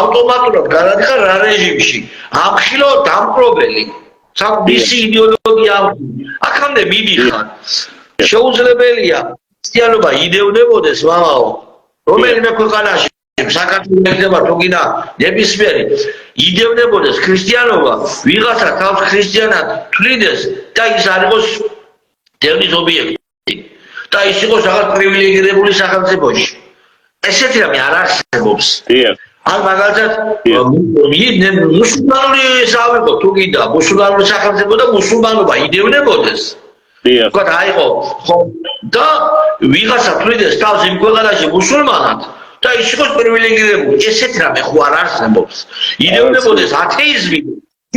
ავტომატურად გადადიხარ რა რეჟიმში? ამხილო დამპყრობელი. მისი იდეოლოგია აქამდე მიდიხარ. შეუძლებელია ქრისტიანობა იდევნებოდეს, მამაო, რომელიმე ქვეყანაში საქართველოს იქნება თუ გინდა ნებისმიერი იდევნებოდეს ქრისტიანობა, ვიღაცა თავს ქრისტიანად თვლიდეს და ის არ იყოს დევნის ობიექტი და ის იყოს რაღაც პრივილეგირებული სახელმწიფოში. ესეთი რამე არ არსებობს. ან მაგალითად მუსულმანური სავიღო თუ გინდა მუსულმანური სახელმწიფო და მუსულმანობა იდევნებოდეს. ვთქვათ აიყო და ვიღაცა თვლიდეს თავს იმ ქვეყანაში მუსულმანად და ის იყოს პრივილეგირებული. ესეთი რამე ხო არ არსებობს. იდევნებოდეს ათეიზმი,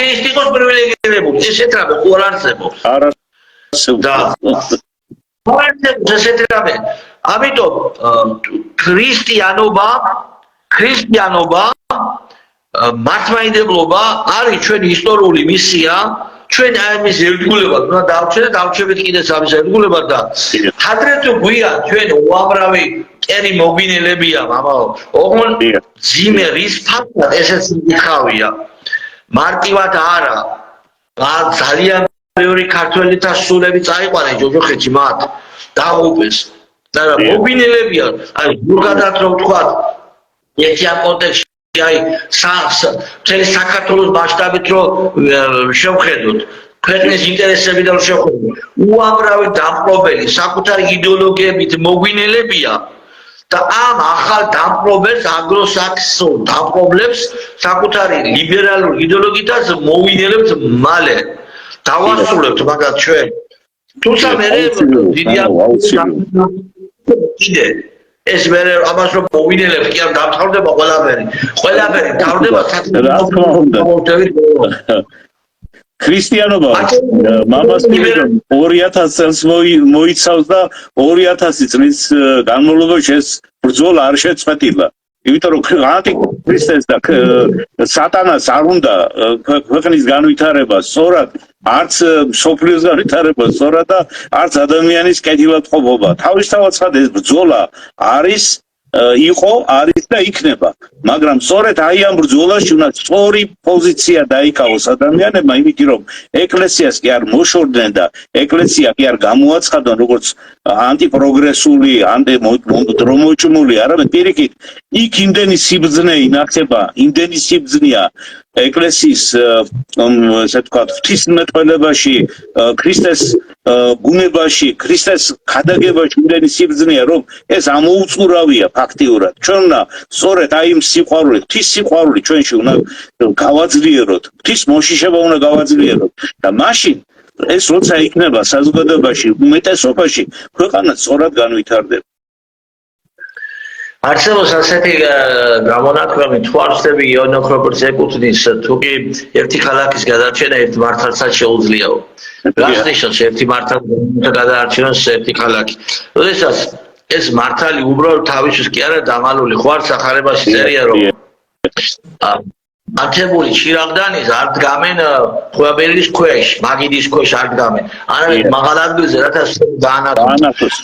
ეს იყოს პრივილეგირებული. ესეთი რამე ხო არ არსებობს. არ არსებობს. ესეთი რამე. ამიტომ ქრისტიანობა მართლმადიდებლობა არის ჩვენი ისტორიული მისია, ჩვენ ამის ერთგულება უნდა დავჩერდეთ, დავჩერდეთ კიდეც ამის ერთგულება და ადრე თუ გვია ჩვენ უამრავი კერი მოგვინელებია, მამაო. ოღონ ძიმე რის ფაქტად ესეც მიხავია. მარტივად არა. ძალიან ბევრი ქართველი და სულები წაიყვანეს ჯოჯოხეთში მათ დაღუპეს. და მოგვინელებია, აი ზოგადად რომ ვთქვათ, ერთი ამ კონტექსტში აი მთელი საქართველოს მასშტაბით რომ შევხედოთ, ქვეყნის ინტერესები და რომ შევხედოთ, უამრავი დამპყრობელი საკუთარი იდეოლოგიებით მოგვინელებია და ამ ახალ დამპყრობელს აგროსაქსონურ დამპყრობლებს საკუთარი ლიბერალური იდეოლოგიითაც მოვინელებთ მალე. დავასრულებთ მაგათ ჩვენ. თუმცა მე კიდე ეს მე ამას რომ მოვინელებთ კი არ დამთავრდება ყველაფერი თავდება ქრისტიანობა მამას 2000 წელს მოიცავს და 2000 წლის განმავლობაში ეს ბრძოლა არ შეწყვეტილა. იმიტომ რომ ანტიქრისტეს და სატანას არ უნდა ქვეყნის განვითარება სწორად, არც სოფლიოს განვითარება სწორად და არც ადამიანის კეთილათყოფობა. თავისთავად ეს ბრძოლა არის და იქნება. მაგრამ სწორედ აი ამ ბრძოლაში უნდა სწორი პოზიცია დაიკავოს ადამიანებმა, იმიტომ რომ ეკლესიას კი არ მოშორდნენ და ეკლესია კი არ გამოაცხადონ როგორც ანტიპროგრესული, ანტიმოჭმული, არამედ პირიქით იქ იმდენი სიბრძნე ინახება, იმდენი სიბრძნეა ეკლესიის ესე ვთქვათ ღვთისმეტყველებაში, ქრისტეს ბუნებაში, ქრისტეს ხადაგებაში იმდენი სიბრძნეა, რომ ეს ამოუწყურავია ფაქტიურად. ჩვენ უნდა სწორედ აი იმ სიყვარული, ღვთის სიყვარული ჩვენში უნდა გავაძლიეროთ, ღვთის მოშიშება უნდა გავაძლიეროთ და მაშინ ეს როცა იქნება საზოგადოებაში, უმეტესობაში, ქვეყანა სწორად განვითარდება. არსებობს ასეთი გამონათქვამი, თუ არ ვცდები იონოქ როგორც ეკუთვნის, თუ კი ერთი ქალაქის გადარჩენა ერთ მართალსაც შეუძლიაო. რას ნიშნავს ერთი მართალი გადაარჩენოს ერთი ქალაქი? როდესაც ეს მართალი უბრალოდ თავისთვის კი არა დამალული, ხო არ სახარებაში წერია რომ მათებული შირაღდანის არ დგამენ ხვაბერის ქვეშ, მაგიდის ქვეშ არ დგამენ. არამედ მაღალ ადგილზე რათა დაანათოს.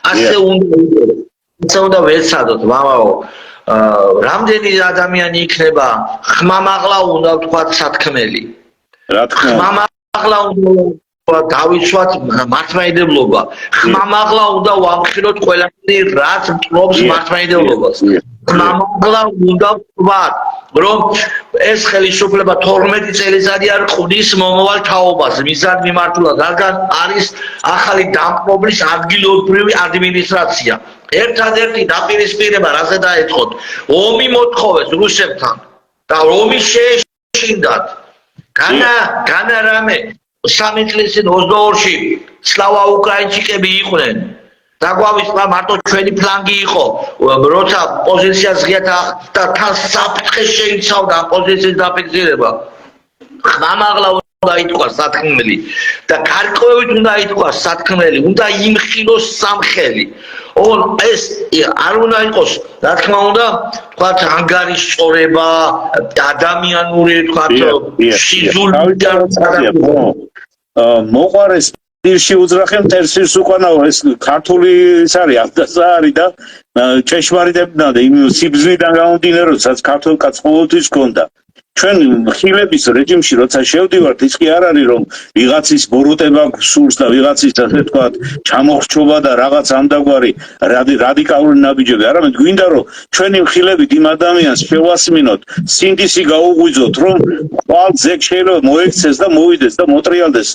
ასე უნდა ვეცადოთ, მამაო. რამდენი ადამიანი იქნება ხმამაღლა უნდა ვთქვათ სათქმელი. რა თქმა უნდა. ხმამაღლა უნდა დავიცვათ მართლმადიდებლობა. ხმამაღლა უნდა ვამხილოთ ყველაფერი რაც მტრობს მართლმადიდებლობას. ხმამაღლა უნდა ვთქვათ რომ ეს ხელისუფლება 12 წელიწადი არ ყვნის მომავალ თაობას მისად მიმართულად, რადგან არის ახალი დამპყრობლის ადგილობრივი ადმინისტრაცია. ერთადერთი დაპირისპირება რაზე დაეწყოთ? ომი მოთხოვეს რუსებთან და ომი შეეშინდათ. განა რამე 3 წლის წინ 22-ში სლავა უკრაინჩიკები იყვნენ დაგვავიწყდა მარტო ჩვენი ფლანგი იყო როცა პოზიციას ღიათა და თან საფრთხე შეიცავდა პოზიციის დაფიქსირება ხმამაღლა უნდა ითქვას სათქმელი და გარკვევით უნდა ითქვას სათქმელი უნდა იმხილოს სამხელი ოღონ ეს არ უნდა იყოს რა თქმა უნდა თქვათ ანგარიშწორება ადამიანური თქვათ სიზული და მოყარეს ირში უძრახე მტერს უკანაო ეს ქართული ის არის აფდასა არის და ჭეშმარიტებდა და იმ სიბზნიდან გამომდინარე როდესაც ქართულ კაცს ყოველთვის ჰქონდა ჩვენ ხილების რეჟიმში როცა შევდივართ ის კი არ არის რომ ვიღაცის ბოროტება გსურს და ვიღაცის ასე ვთქვათ ჩამოხრჩობა და რაღაც ამდაგვარი რადიკალური ნაბიჯები არამედ გვინდა რომ ჩვენი ხილებით იმ ადამიანს შევასმინოთ სინდისი გაუღვიძოთ რომ ყვალ ზეგ შეიძლება მოექცეს და მოვიდეს და მოტრიალდეს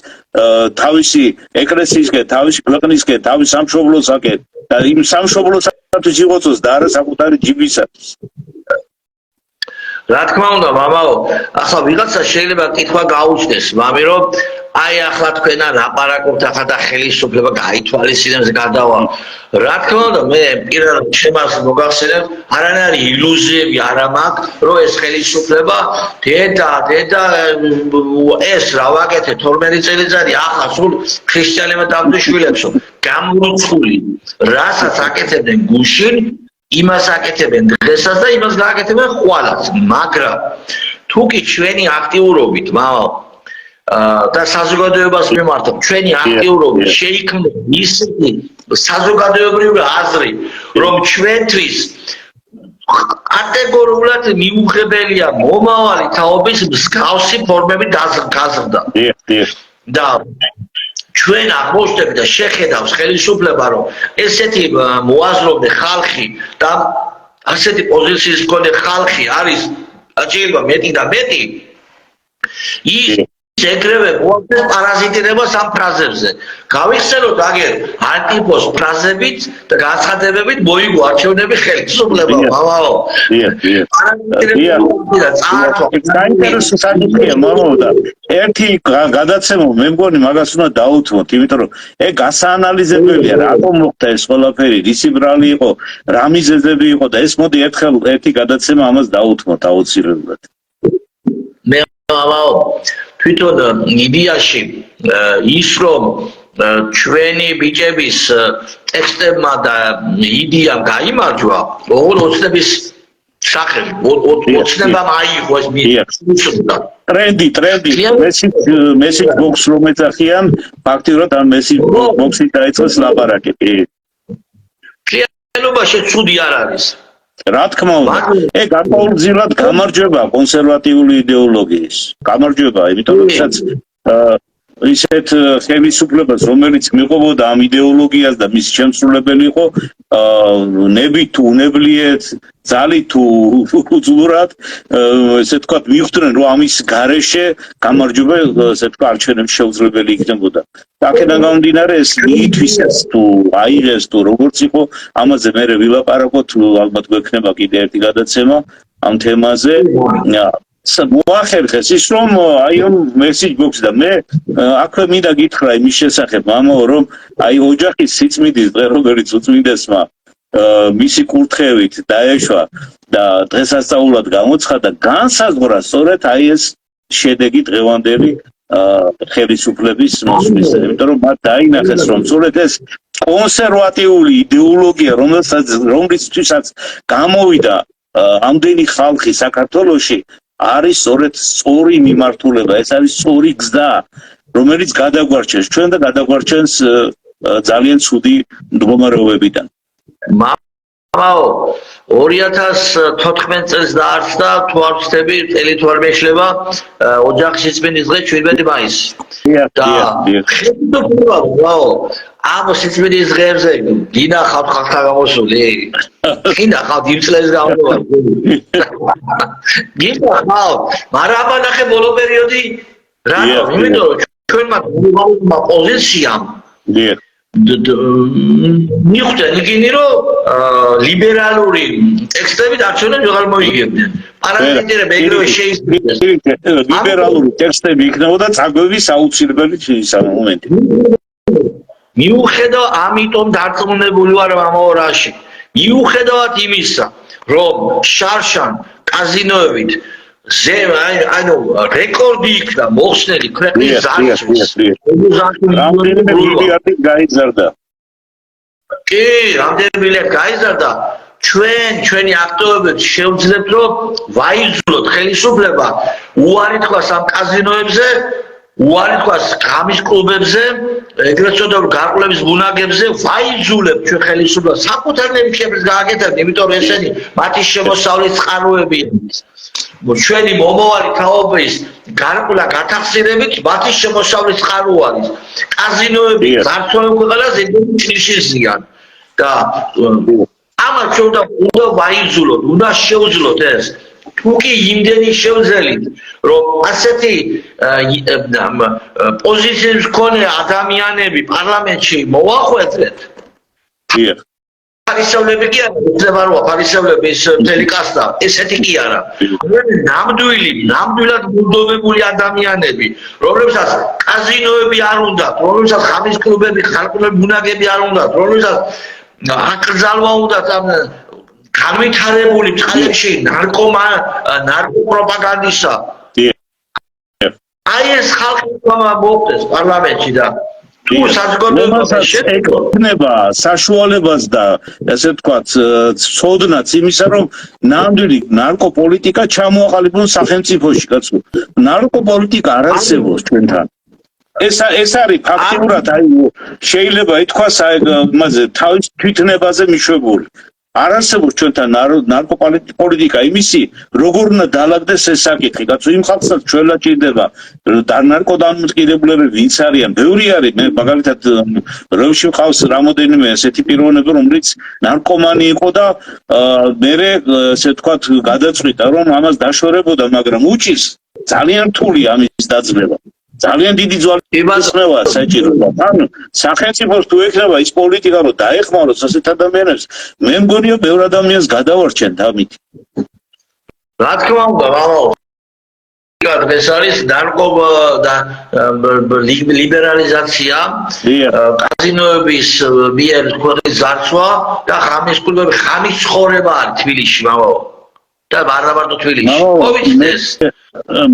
თავისი ეკლესიისკენ თავისი ქვეყნისკენ თავის სამშობლოსაკენ და იმ სამშობლოსათვის იყოცოს და არა საკუთარი ჯიბისათვის რა თქმა უნდა მამაო ახლა ვიღაცა შეიძლება კითხვა გაუჩნდეს მამი რომ აი ახლა თქვენ არ აპარაკობთ ახლა და ხელისუფლება გაითვალისწინებს გადავალ რა თქმა უნდა მე პირადად შემას მოგახსენებ არანაირი ილუზიები არ მაქვს რომ ეს ხელისუფლება დედა ეს რა ვაკეთე 12 წელიწადი ახლა სულ ქრისტიანებმა დამძიშვილებსო გამორჩული რასაც აკეთებდნენ გუშინ იმას აკეთებენ დღესაც და იმას გააკეთებენ ხვალაც მაგრამ თუ კი ჩვენი აქტიურობით მამა და საზოგადოებას მიმართოთ ჩვენი აქტიურობით შეიქმნა ისეთი საზოგადოებრივი აზრი რომ ჩვენთვის კატეგორიულად მიუღებელია მომავალი თაობის მსგავსი ფორმები გაზრდა და ჩვენ აღმოჩნდებით და შეხედავს ხელისუფლება რომ ესეთი მოაზროვნე ხალხი და ასეთი პოზიციის მქონე ხალხი არის აჭირება მეტი და მეტი ის ეგრევე მოახდენს პარაზიტირებას ამ ფრაზებზე გავიხსენოთ აგერ ანტიპოს ფრაზებით და განცხადებებით მოიგო არჩევნები ხელისუფლებამ მამაო საინტერესო საკითხია მამაო და ერთი გადაცემა მე მგონი მაგას უნდა დაუთმოთ იმიტომ რომ ეგ გასაანალიზებელია რატომ მოხდა ეს ყველაფერი რისი ბრალი იყო რა მიზეზები იყო და ეს მოდი ერთხელ ერთი გადაცემა ამას დაუთმოთ აუცილებლად მე მამაო თვითონ იდეაში ის რომ ჩვენი ბიჭების ტექსტებმა და იდეამ გაიმარჯვა ოღონდ ოცნების სახელი ოცნებამ აიღო ეს ტრენდი მესიჯ ბოქს რომ ეძახიან ფაქტიურად ამ მესიჯ ბოქსით დაიწყეს ლაპარაკი realობაში ცუდი არ არის რა თქმა უნდა ეგ გარკვეულწილად გამარჯვება კონსერვატიული იდეოლოგიის გამარჯვება იმიტომ რომ ისეთ ხელისუფლებას რომელიც მიყვებოდა ამ იდეოლოგიას და მის შემსრულებელი იყო ნებით თუ უნებლიეთ ძალით თუ უძლურად ესე თქვა მიხვდნენ რომ ამის გარეშე გამარჯვება ესე თქვა არჩევნებში შეუძლებელი იქნებოდა აქედან გამომდინარე ეს მიითვისეს თუ აიღეს თუ როგორც იყო ამაზე მე ვილაპარაკოთ ალბათ გვექნება კიდე ერთი გადაცემა ამ თემაზე მოახერხეს ის რომ აი ამ მესიჯ ბოქსი და მე აქვე მინდა გითხრა იმის შესახებ მამაო რომ აი ოჯახის სიწმინდის დღე რომელიც უწმინდესმა მისი კურთხევით დაეშვა და დღესასწაულად გამოცხადა განსაზღვრა სწორედ აი ეს შედეგი დღევანდელი ხელისუფლების მოსვლის იმიტომ რომ მათ დაინახეს რომ სწორედ ეს კონსერვატიული იდეოლოგია რომლისთვისაც გამოვიდა ამდენი ხალხი საქართველოში არის სწორედ სწორი მიმართულება ეს არის სწორი გზა რომელიც გადაგვარჩენს ჩვენ და გადაგვარჩენს ძალიან ცუდი მდგომარეობებიდან მამაო 2014 წელს დაარსდა თუ არ ვცდები წელი თუ არ მეშლება ოჯახის სიწმინდის დღე 17 მაისი და ხელისუფლება მამაო ამ სიწმინდის დღეებზე გინახავთ ხალხთა გამოსული გინახავთ იმ წელს გამოვარ გინახავთ მაგრამ აბა ნახე ბოლო პერიოდი რატომ იმიტომ რომ ჩვენმა გლობალურმა პოზიციამ მიხვდნენ იგინი რომ ლიბერალური ტექსტები არჩევნებს ვეღარ მოიგებდნენ პარაზიტირება ეგრევე შეიძლება ლიბერალური ტექსტები იქნებოდა წაგვევის აუცილებელი momenti მიუხედავად ამიტომ დარწმუნებული ვარ ამავე რაში. მიუხედავად იმისა, რომ შარშან კაზინოებით რეკორდი იქნა მოხსნელი ქვეყნის ზარწმის. რამდენიმე მილიარდი გაიზარდა. კი, რამდენიმე მილიარდი გაიზარდა. ჩვენი აქტივობებს შევძლებთ, რომ ვაიძულოთ ხელისუფლება უარი თქვას ამ კაზინოებზე, უარი თქვას ღამის კლუბებზე, ეგრეთ წოდებულ გარყვნების ბუნაგებზე, ვაიძულებთ ჩვენ ხელისუფლებას საკუთარ ნებისმიერს გააკეთებთ, იმიტომ რომ ესენი მათი შემოსავლის წყაროებია. ჩვენი მომავალი თაობის გარკვეულ გათახსირებით მათი შემოსავლის წყარო არის. კაზინოები ძარცვენ ქვეყანას ნიშნისიან და ამას ჩვენ უნდა ვაიძულოთ, უნდა შევძლოთ ეს. თუ კი იმდენი შევძელით, რომ ასეთი პოზიციების მქონე ადამიანები პარლამენტში მოვახვედრეთ. ფარისევლები კი არა, უცებაროა ფარისევლების მთელი კასტა, ესეთი კი არა. ნამდვილად მუდმივი ადამიანები, რომლებსაც კაზინოები არ უნდათ, რომლებსაც ხამის კლუბები, ხალხური ბუნაგები არ უნდათ, რომლებსაც აკრძალვა უნდათ ამ განვითარებული წყალებში ნარკოპროპაგანდისა. აი ეს ხალხი მოვხდეს პარლამენტში და თუ საზოგადოებაში შეექნება საშუალებას და ესე ვთქვათ ცოდნაც იმისა რომ ნამდვილი ნარკოპოლიტიკა ჩამოაყალიბონ სახელმწიფოში კაცო. ნარკოპოლიტიკა არ არსებობს ჩვენთან. ეს არის ფაქტიურად აი შეიძლება ითქვას აი მასე თავის თვითნებაზე მიშვებული. არ არსებობს ჩვენთან ნარკოპოლიტიკა იმისი როგორ უნდა დაალაგდეს ეს საკითხი კაცო იმ ხალხსაც ჩვენლა ჭირდება ნარკოდამოკიდებულები ვინც არიან ბევრი არის მე მაგალითად რევში მყავს რამოდენიმე ესეთი პიროვნები რომელიც ნარკომანი იყო და მე ესე ვთქვათ გადაწყვიტა რომ ამას დაშორებოდა მაგრამ უჭირს ძალიან რთულია ამის დაძლევა ძალიან დიდი ძალებაა საჭირო და ანუ სახელმწიფოს თუ ექნება ის პოლიტიკა რომ დაეხმაროს ასეთ ადამიანებს მე მგონია ბევრ ადამიანს გადავარჩენთ ამით რა თქმა უნდა ეს არის ნარკო და ლიბერალიზაცია კაზინოების მიერ ქვეყნის ზარცვა და ხამის კლუბები ხამის ცხოვრება არის თბილისში მამაო და მარტო თბილისში მოვიცნეს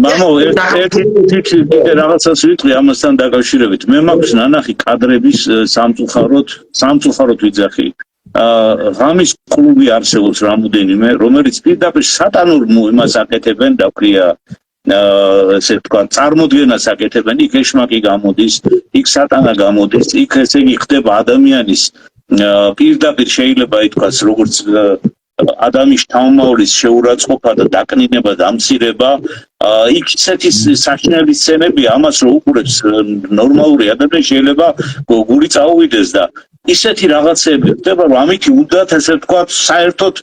მამო ერთი რაღაცას ვიტყვი ამასთან დაკავშირებით მე მაქვს ნანახი კადრების სამწუხაროდ ვიძახი ღამის კლუბი არსებობს რამოდენიმე რომელიც პირდაპირ სატანურ იმას აკეთებენ და ქვია ესე ვთქვათ წარმოდგენას აკეთებენ იქ ეშმაკი გამოდის იქ სატანა გამოდის იქ ესე იგი ხდება ადამიანის პირდაპირ შეიძლება ითქვას როგორც ადამიანის თავმაურის შეურაცხყოფა და დაკნინება და ამცირება იქ ისეთი საშინელი სცენები ამას რო უყურებს ნორმალური ადამიანი შეიძლება გული წაუვიდეს და ისეთი რაღაცები ხდება რომ ამით უნდათ ესე ვთქვათ საერთოდ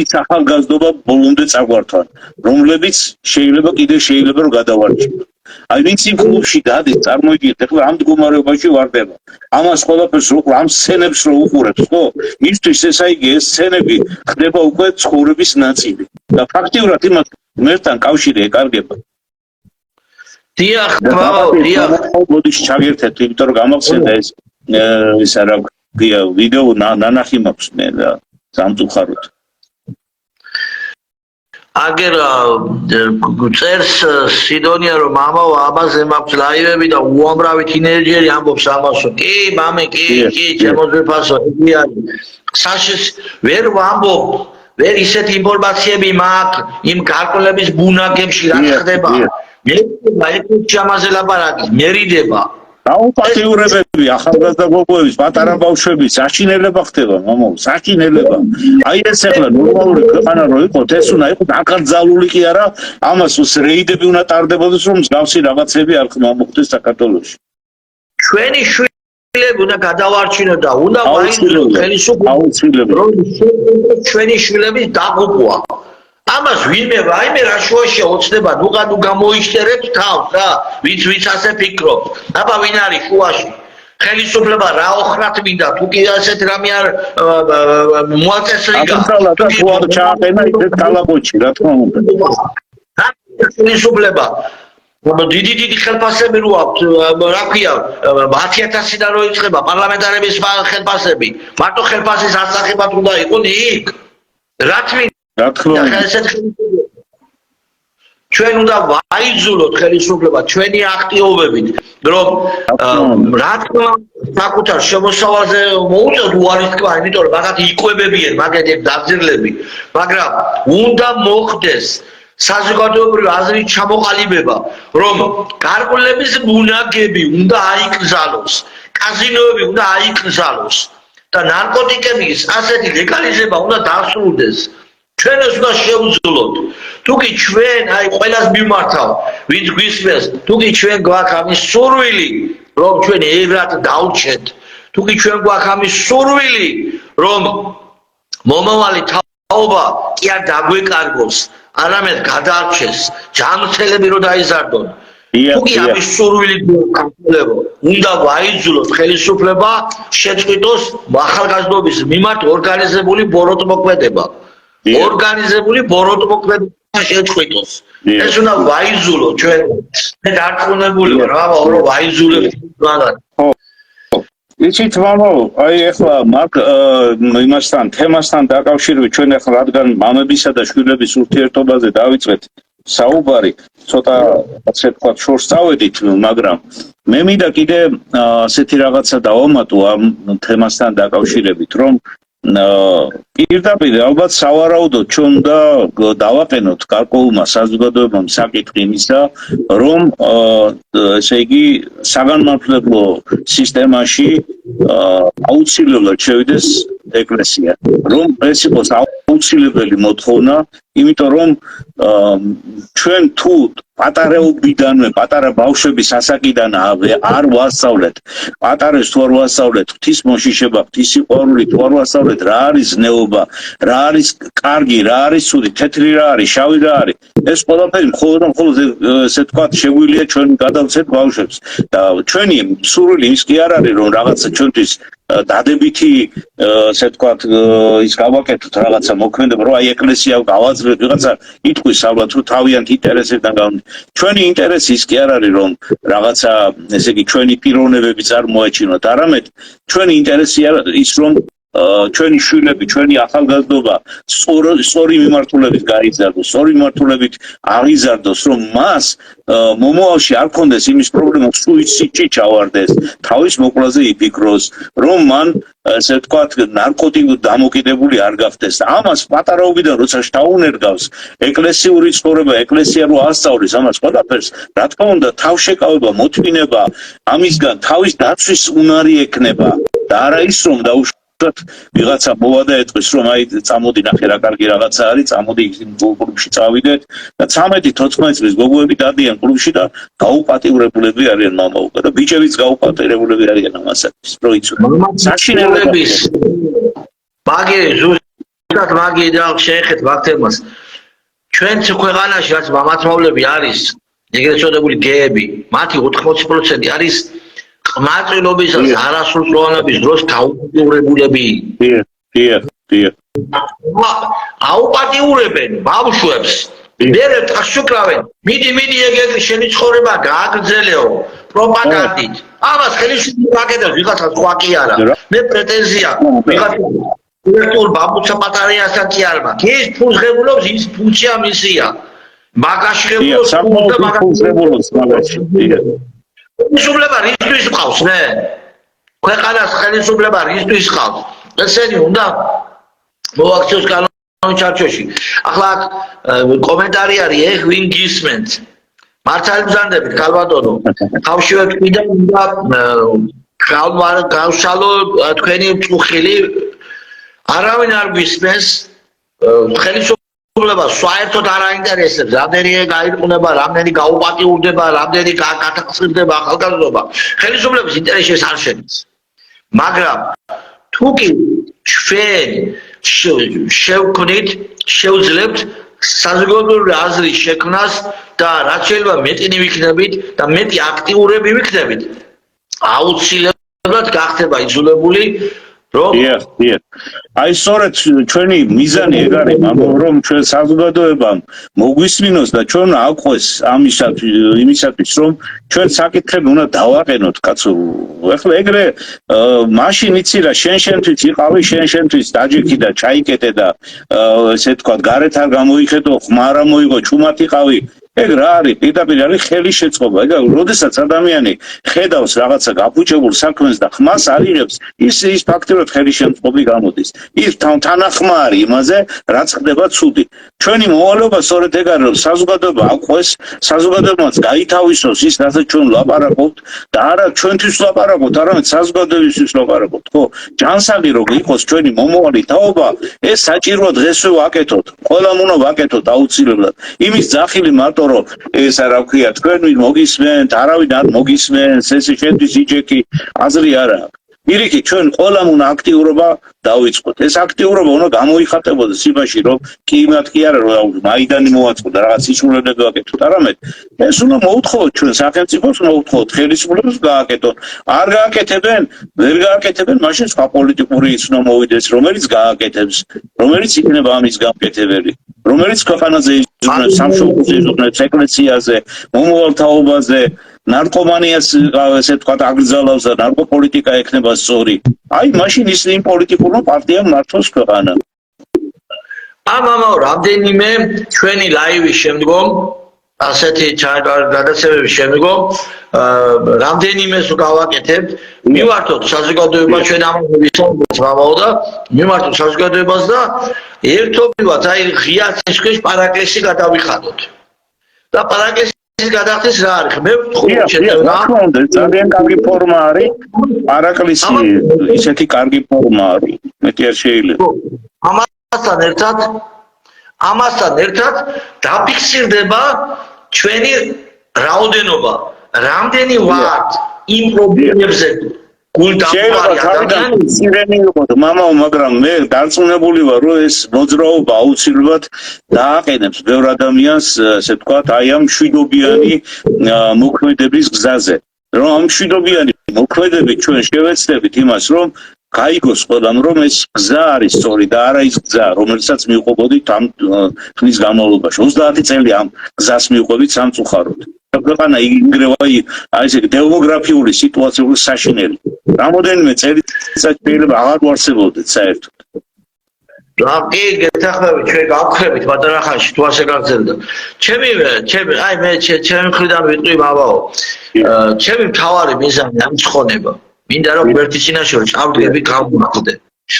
ის ახალგაზრდობა ბოლომდე წაგვართვან რომლებიც შეიძლება რომ გადავარჩინონ აი ვინც იმ კლუბში დადის წარმოიდგინეთ ახლა ამ მდგომარეობაში ვარდება ამას ყველაფერს რო ამ სცენებს რო უყურებს ხო მისთვის ეს აი ეს სცენები ხდება უკვე ცხოვრების ნაწილი და ფაქტიურად იმას მერთან კავშირი ეკარგება დიახ მოდი ჩაგერთეთ იმიტომ რომ გამახსენდა ეს არა ვიდეო ნანახი მაქვს მე და სამწუხაროდ აგერ წერს სიდონია რომ მამაო ამაზე მაქვს ლაივები და უამრავი თინეიჯერი ამბობს ამასო კი მამე კი შემოძვირფასო იგი არის საშის ვერ ვამბობ ვერ ისეთი ინფორმაციები მაქვს იმ გარკვეულების ბუნაგებში რა ხდება მე ეს ამაზე ლაპარაკი მერიდება აუპატიურებები ახალგაზრდა გოგოების პატარა ბავშვების საშინელება ხდება მამო საშინელება აი ეს ახლა ნორმალური ქვეყანა რო იყოთ ეს უნდა იყოს აკრძალული კი არა ამას რეიდები უნდა ტარდებოდეს რომ მსგავსი რაღაცები არ მოხდეს საქართველოში ჩვენი შვილები უნდა გადავარჩინოთ და უნდა ვაიძულოთ აუცილებლად რომ ჩვენი შვილების დაღუპვა ამას ვინმე რაიმე რა შუაშია ოცნება ნუ გამოიშტერეთ თავს რა ვინც ასე ფიქრობს აბა ვინ არის შუაში ხელისუფლება რა ოხრათ მინდა თუ კი ასეთ რამე არ მოაწესრიგა თუ არ ჩააყენა ისეთ კალაპოჩი რა თქმა უნდა ხელისუფლება დიდი ხელფასები რო აქვს, რა ქვია, 10,000-დან რო იწყება პარლამენტარების ხელფასები, მარტო ხელფასის ასახებად უნდა იყოს იქ. რა თქმა უნდა, ჩვენ უნდა ვაიძულოთ ხელისუფლება ჩვენი აქტიობებით, რომ რა თქმა საკუთარ შემოსავალზე მოუწევთ უარის თქვა, იმიტომ რომ მაგათ იკვებებიან მაგეთი დაძირლები, მაგრამ უნდა მოხდეს საზოგადოებრივი აზრით ჩამოყალიბება, რომ გარკვეულების ბუნაგები უნდა აიკრძალოს, კაზინოები უნდა აიკრძალოს და ნარკოტიკების ასეთი ლეგალიზება უნდა დასრულდეს. ჩვენ ეს უნდა შევძლოთ. თუკი ჩვენ აი ყველას მიმართავ, ვინც გვისმენს, თუკი ჩვენ გვაქვს ამის სურვილი, რომ ჩვენ ევრად დავჩეთ, თუკი ჩვენ გვაქვს ამის სურვილი, რომ მომავალი თაობა კი არ დაგვეკარგოს, არამედ გადაარჩეს, ჯანმრთელები რო დაიზარდონ. თუკი ამის სურვილი გვაქვს, უნდა ვაიძულოთ ხელისუფლება შეწყვიტოს ახალგაზრდობის მიმართ ორგანიზებული ბოროტმოქმედება. ორგანიზებული ბოროტმოქმედება შეწყვიტოს. ეს უნდა ვაიძულოთ ჩვენ. მე დარწმუნებული ვარ, რომ ვაიძულოთ მაგათ. იცით მამო, აი ახლა მაგ იმასთან, თემასთან დაკავშირებით ჩვენ ახლა რადგან მამებისა და შვილების ურთიერთობაზე დავიწყეთ საუბარი, ცოტა ასე ვთქვათ, შორს წავედით, მაგრამ მე მინდა კიდე ასეთი რაღაცა დავამატო ამ თემასთან დაკავშირებით, რომ პირდაპირ ალბათ სავარაუდოდ ჩვენ უნდა დავაყენოთ გარკვეულმა საზოგადოებამ საკითხი იმისა, რომ ესე იგი საგანმანათლებლო სისტემაში აუცილებლად შევიდეს ეკლესია, რომ ეს იყოს აუცილებელი მოთხოვნა, იმიტომ რომ ჩვენ თუ პატარაობიდანვე, პატარა ბავშვების ასაკიდან არ ვასწავლეთ, პატარებს თუ არ ვასწავლეთ, ღვთის მოშიშება, ღვთის სიყვარული თუ არ ვასწავლეთ, რა არის ზნეობა, რა არის კარგი, რა არის ცუდი, თეთრი რა არის, შავი რა არის, ეს ყველაფერი მხოლოდ ესე ვთქვათ, შეგვიძლია ჩვენ გადავცეთ ბავშვებს და ჩვენი სურვილი ის კი არ არის, რომ რაღაცა ჩვენთვის დადებითი ესე ვთქვათ, ის გავაკეთოთ რაღაცა მოქმედება, რომ აი ეკლესია გავაძლევთ, რაღაცა იტყვის ალბათ თუ თავიანთ ინტერესებიდან გამომდინარე. ჩვენი ინტერესი ის კი არ არის, რომ რაღაცა ესე იგი ჩვენი პიროვნებები წარმოაჩინოთ, არამედ ჩვენი ინტერესი ის, რომ ჩვენი შვილები, ჩვენი ახალგაზრდობა სწორი მიმართულებით გაიზარდოს, სწორი მიმართულებით აღიზარდოს, რომ მას მომავალში არ ქონდეს იმის პრობლემა, სუიციდში ჩავარდეს, თავის მოკვლაზე იფიქროს, რომ მან ესე ვთქვათ, ნარკოტიკ დამოკიდებული არ გახდეს. ამას პატარაობიდან როცა შთაუნერგავს ეკლესიური ცხოვრება, ეკლესია რო ასწავლის ამას ყველაფერს, რა თქმა უნდა, თავშეკავება, მოთმინება, ამისგან თავის დაცვის უნარი ექნება და არა ის, რომ ვიღაცა მოვა და ეტყვის, რომ აი წამოდი ნახე რა კარგი რაღაცა არის, წამოდი კლუბში წავიდეთ და 13-14 წლის გოგოები დადიან კლუბში და გაუპატიურებულები არიან მამა უკვე და ბიჭებიც გაუპატიურებულები არიან ამასაც, რო იცოდეთ. საშინელების ზუსტად მაგი და შეეხეთ ვახტებას. ჩვენც ქვეყანაში რაც მამაცმავლები არის, ეგრეთ წოდებული გეები, მათი 80% არის ყმაწვილობისას არასრულწლოვანების დროს გაუპატიურებულები. აუპატიურებენ ბავშვებს. მერე წაშუქრავენ. მიდი ეგ შენი ცხოვრება გააგრძელეო პროპაგანდით. ამას ხელისუფლება აკეთებს, ვიღაცა სხვა კი არა. მე პრეტენზია ვიღაცა დირექტორ ბაბუცა პატარიასთან კი არ მაქვს. ის ფულს ღებულობს, ის ფულშია მისია. მაგაში ღებულობს და მაგაში ღებულობს მაგაში. ხელისუფლება რისთვის ყავს, მე? ქვეყანას ხელისუფლება რისთვის ყავს? ესენი უნდა მოაქციოს კანონის ჩარჩოში. ახლა კომენტარი არის, ეხ ვინ გისმენთ? მართალი ბრძანდებით, ქალბატონო. ხავშივე თქვი და უნდა გავშალო თქვენი წუხილი. არავინ არ გისმენს. ხელისუფლება საერთოდ არ აინტერესებს, რამდენი გაიყუნება, რამდენი გაუპატიურდება, რამდენი გათახსირდება ახალგაზრდობა. ხელისუფლების ინტერესს არ შედის. მაგრამ თუ კი ჩვენ შევქმნით, შევძლებთ საზოგადოებრივი აზრის შექმნას და რაც შეიძლება მეტი ვიქნებით და მეტი აქტიურები ვიქნებით, აუცილებლად გახდება იძულებული აი სწორედ ჩვენი მიზანი ეგ არის, რომ ჩვენ საზოგადოებამ მოგვისმინოს და ჩვენ აყვეს იმისათვის, რომ ჩვენ საკითხები უნდა დავაყენოთ, კაცო. ეხლა ეგრე მაშინ იცი რა, შენთვის იყავი, შენთვის დაჯექი და ჩაიკეტე და ესე თქვა, გარეთ არ გამოიხედო, ხმა არ მოიგო, ჩუმად იყავი. ეგ რა არის? პირდაპირ არის ხელი შეწყობა. ეგ როდესაც ადამიანი ხედავს რაღაცა გაფუჭებულ საქმეს და ხმას არიღებს, ის ფაქტიურად ხელი შემწყობი გამოდის. ის თანახმა არის იმაზე, რაც ხდება ცუდი. ჩვენი მოვალეობა სწორედ ეგ არის, რომ საზოგადოება აყვეს, საზოგადოებაც გაითავისოს ის, რასაც ჩვენ ვლაპარაკობთ და არა ჩვენთვის ვლაპარაკობთ, არამედ საზოგადოებისთვის ვლაპარაკობთ, ხო? ჯანსაღი რომ იყოს ჩვენი მომავალი თაობა, ეს საჭიროა დღესვე ვაკეთოთ. ყველამ უნდა ვაკეთოთ აუცილებლად. იმის ძახილი მარტო რომ ესა რა ქვია, თქვენ მოგისმენთ, არავინ არ მოგისმენს, ესე შეთვის იჯექი, აზრი არა აქვს. პირიქით, ჩვენ ყველამ უნდა აქტიურობა დავიწყოთ. ეს აქტიურობა უნდა გამოიხატებოდეს იმაში, რომ კი იმათ კი არა, რომ მაიდანი მოვაწყოთ და რაღაც სისულელები ვაკეთოთ, არამედ ეს უნდა მოუთხოვოთ ჩვენ სახელმწიფოს, უნდა მოუთხოვოთ ხელისუფლებას გააკეთონ. არ გააკეთებენ, ვერ გააკეთებენ, მაშინ სხვა პოლიტიკური ის უნდა მოვიდეს, რომელიც გააკეთებს, რომელიც იქნება ამის გამკეთებელი, რომელიც ქვეყანაზე იზრუნებს, სამშობლოზე იზრუნებს, ეკლესიაზე, მომავალ თაობაზე. ნარკომანიას ესე თქვა აგრძელავს და ნარკოპოლიტიკა ექნება სწორი. აი მაშინ ის იმ პოლიტიკურმა პარტიამ მართოს ქვეყანა. ამაო რამდენიმე ჩვენი ლაივის შემდგომ ასეთი გადაცემების შემდგომ რამდენიმეს გავაკეთებთ მივართოთ საზოგადოება ჩვენ ამაზე ვისაუბრეთ მამაო და მივართოთ საზოგადოებას და ერთობლივად აი ღია ცისქვეშ პარაკლისი გადავიხადოთ. და პარაკლისი გადახდეს რა არის? მე ვთქვი რა ძალიან კარგი ფორმა არის. პარაკლისი ისეთი კარგი ფორმა არის. მეტი არ შეიძლება. ამასთან ერთად დაფიქსირდება ჩვენი რაოდენობა. რამდენი ვართ იმ პრობლემებზე გულდამყარი ადამიანი სირენი იყო მამაო, მაგრამ მე დარწმუნებული ვარ, რომ ეს მოძრაობა აუცილებლად დააყენებს ბევრ ადამიანს, ასე ვთქვათ, აი ამ მშვიდობიანი მოქმედების გზაზე. რომ ამ მშვიდობიანი მოქმედებით ჩვენ შევეცდებით იმას, რომ გაიგოს ყველამ, რომ ეს გზა არის სწორი და არა ის გზა, რომელსაც მივყვებოდით ამ ხნის განმავლობაში. 30 წელი ამ გზას მივყვებით სამწუხაროდ. ქვეყანა იგრევა აი ესე დემოგრაფიული სიტუაციური საშინელი. რამოდენიმე წელიწად შეიძლება აღარ ვარსებობდეთ საერთოდ. კი, გეთახმებით, ჩვენ გავხდებით პატარა ხანში თუ ასე გაგრძელდა. ჩემი აი მე ჩემი მხრიდან ვიტყვი მამაო. ჩემი მთავარი მიზანი ამ ცხონება. მინდა რომ ერთი წინაშე ჭავდები გამოვაყდე.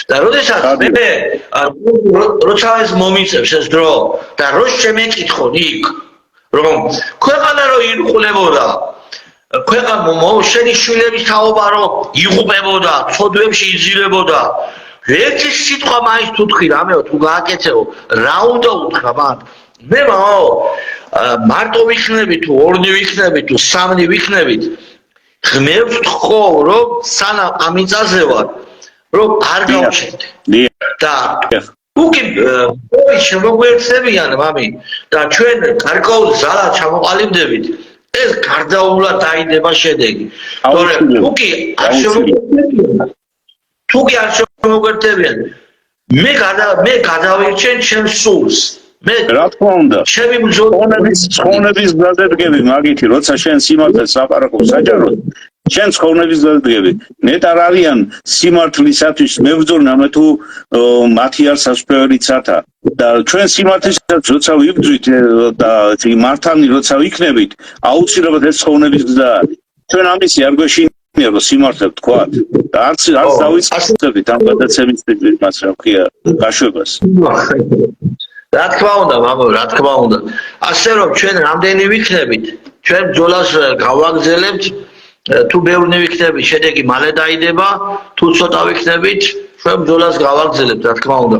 და როდესაც მე როცა ეს მომიწევს ეს დრო და რო შემეკითხონ იქ რომ ქვეყანა რო ირყულებოდა, ქვეყანა შენი შვილების თაობა რო იღუპებოდა, ცოდვებში იძილებოდა, ერთი სიტყვა მაინც თუ თქვი რამეო თუ გააკეთეო, რა უნდა უთხრა მან? მე მაო მარტო ვიქნები თუ ორნი ვიქნები თუ სამნი ვიქნებით, მე ვთხოვ რომ სანამ ამიწაზე ვარ, რომ არ გავჩერდე. და უკი შემოგვერცებიან მამი და ჩვენ გარკვეულ ზალად ჩამოყალიბდებით, ეს გარდაუულად დაიდება შედეგი. თორემ უკი არ შემოგვერცებიან. თუკი არ შემოგვერცებიან, მე გადავირჩენ ჩემს სულს. მე რა თქმა უნდა. ჩემი ცხონების გზადები მაგითი, როცა შენ სიმართლეს ლაპარაკობ საჯაროდ, შენ ცხონების გზადები. ნეტარ არიან სიმართლისათვის მებრძოლი, ამა თუ მათი არ სასწრაფოებიცათა. და ჩვენ სიმართლისათვის როცა ვიბრძვით და მართანი როცა ვიქნებით, აუცილებლად ეს ცხონების გზა არის. ჩვენ ამისი არ გვეშინია რომ სიმართლე ვთქვათ. და არც დავიწყდებით ამ გადაცემის მას რა ქვია, გაშვებას. რა თქმა უნდა, მამო, რა თქმა უნდა. ასე რომ ჩვენ რამდენი ვიქნებით, ჩვენ ბრძოლას გავაგრძელებთ, თუ ბევრი ვიქნებით, შედეგი მალე დაიდება, თუ ცოტა ვიქნებით, ჩვენ ბრძოლას გავაგრძელებთ, რა თქმა უნდა.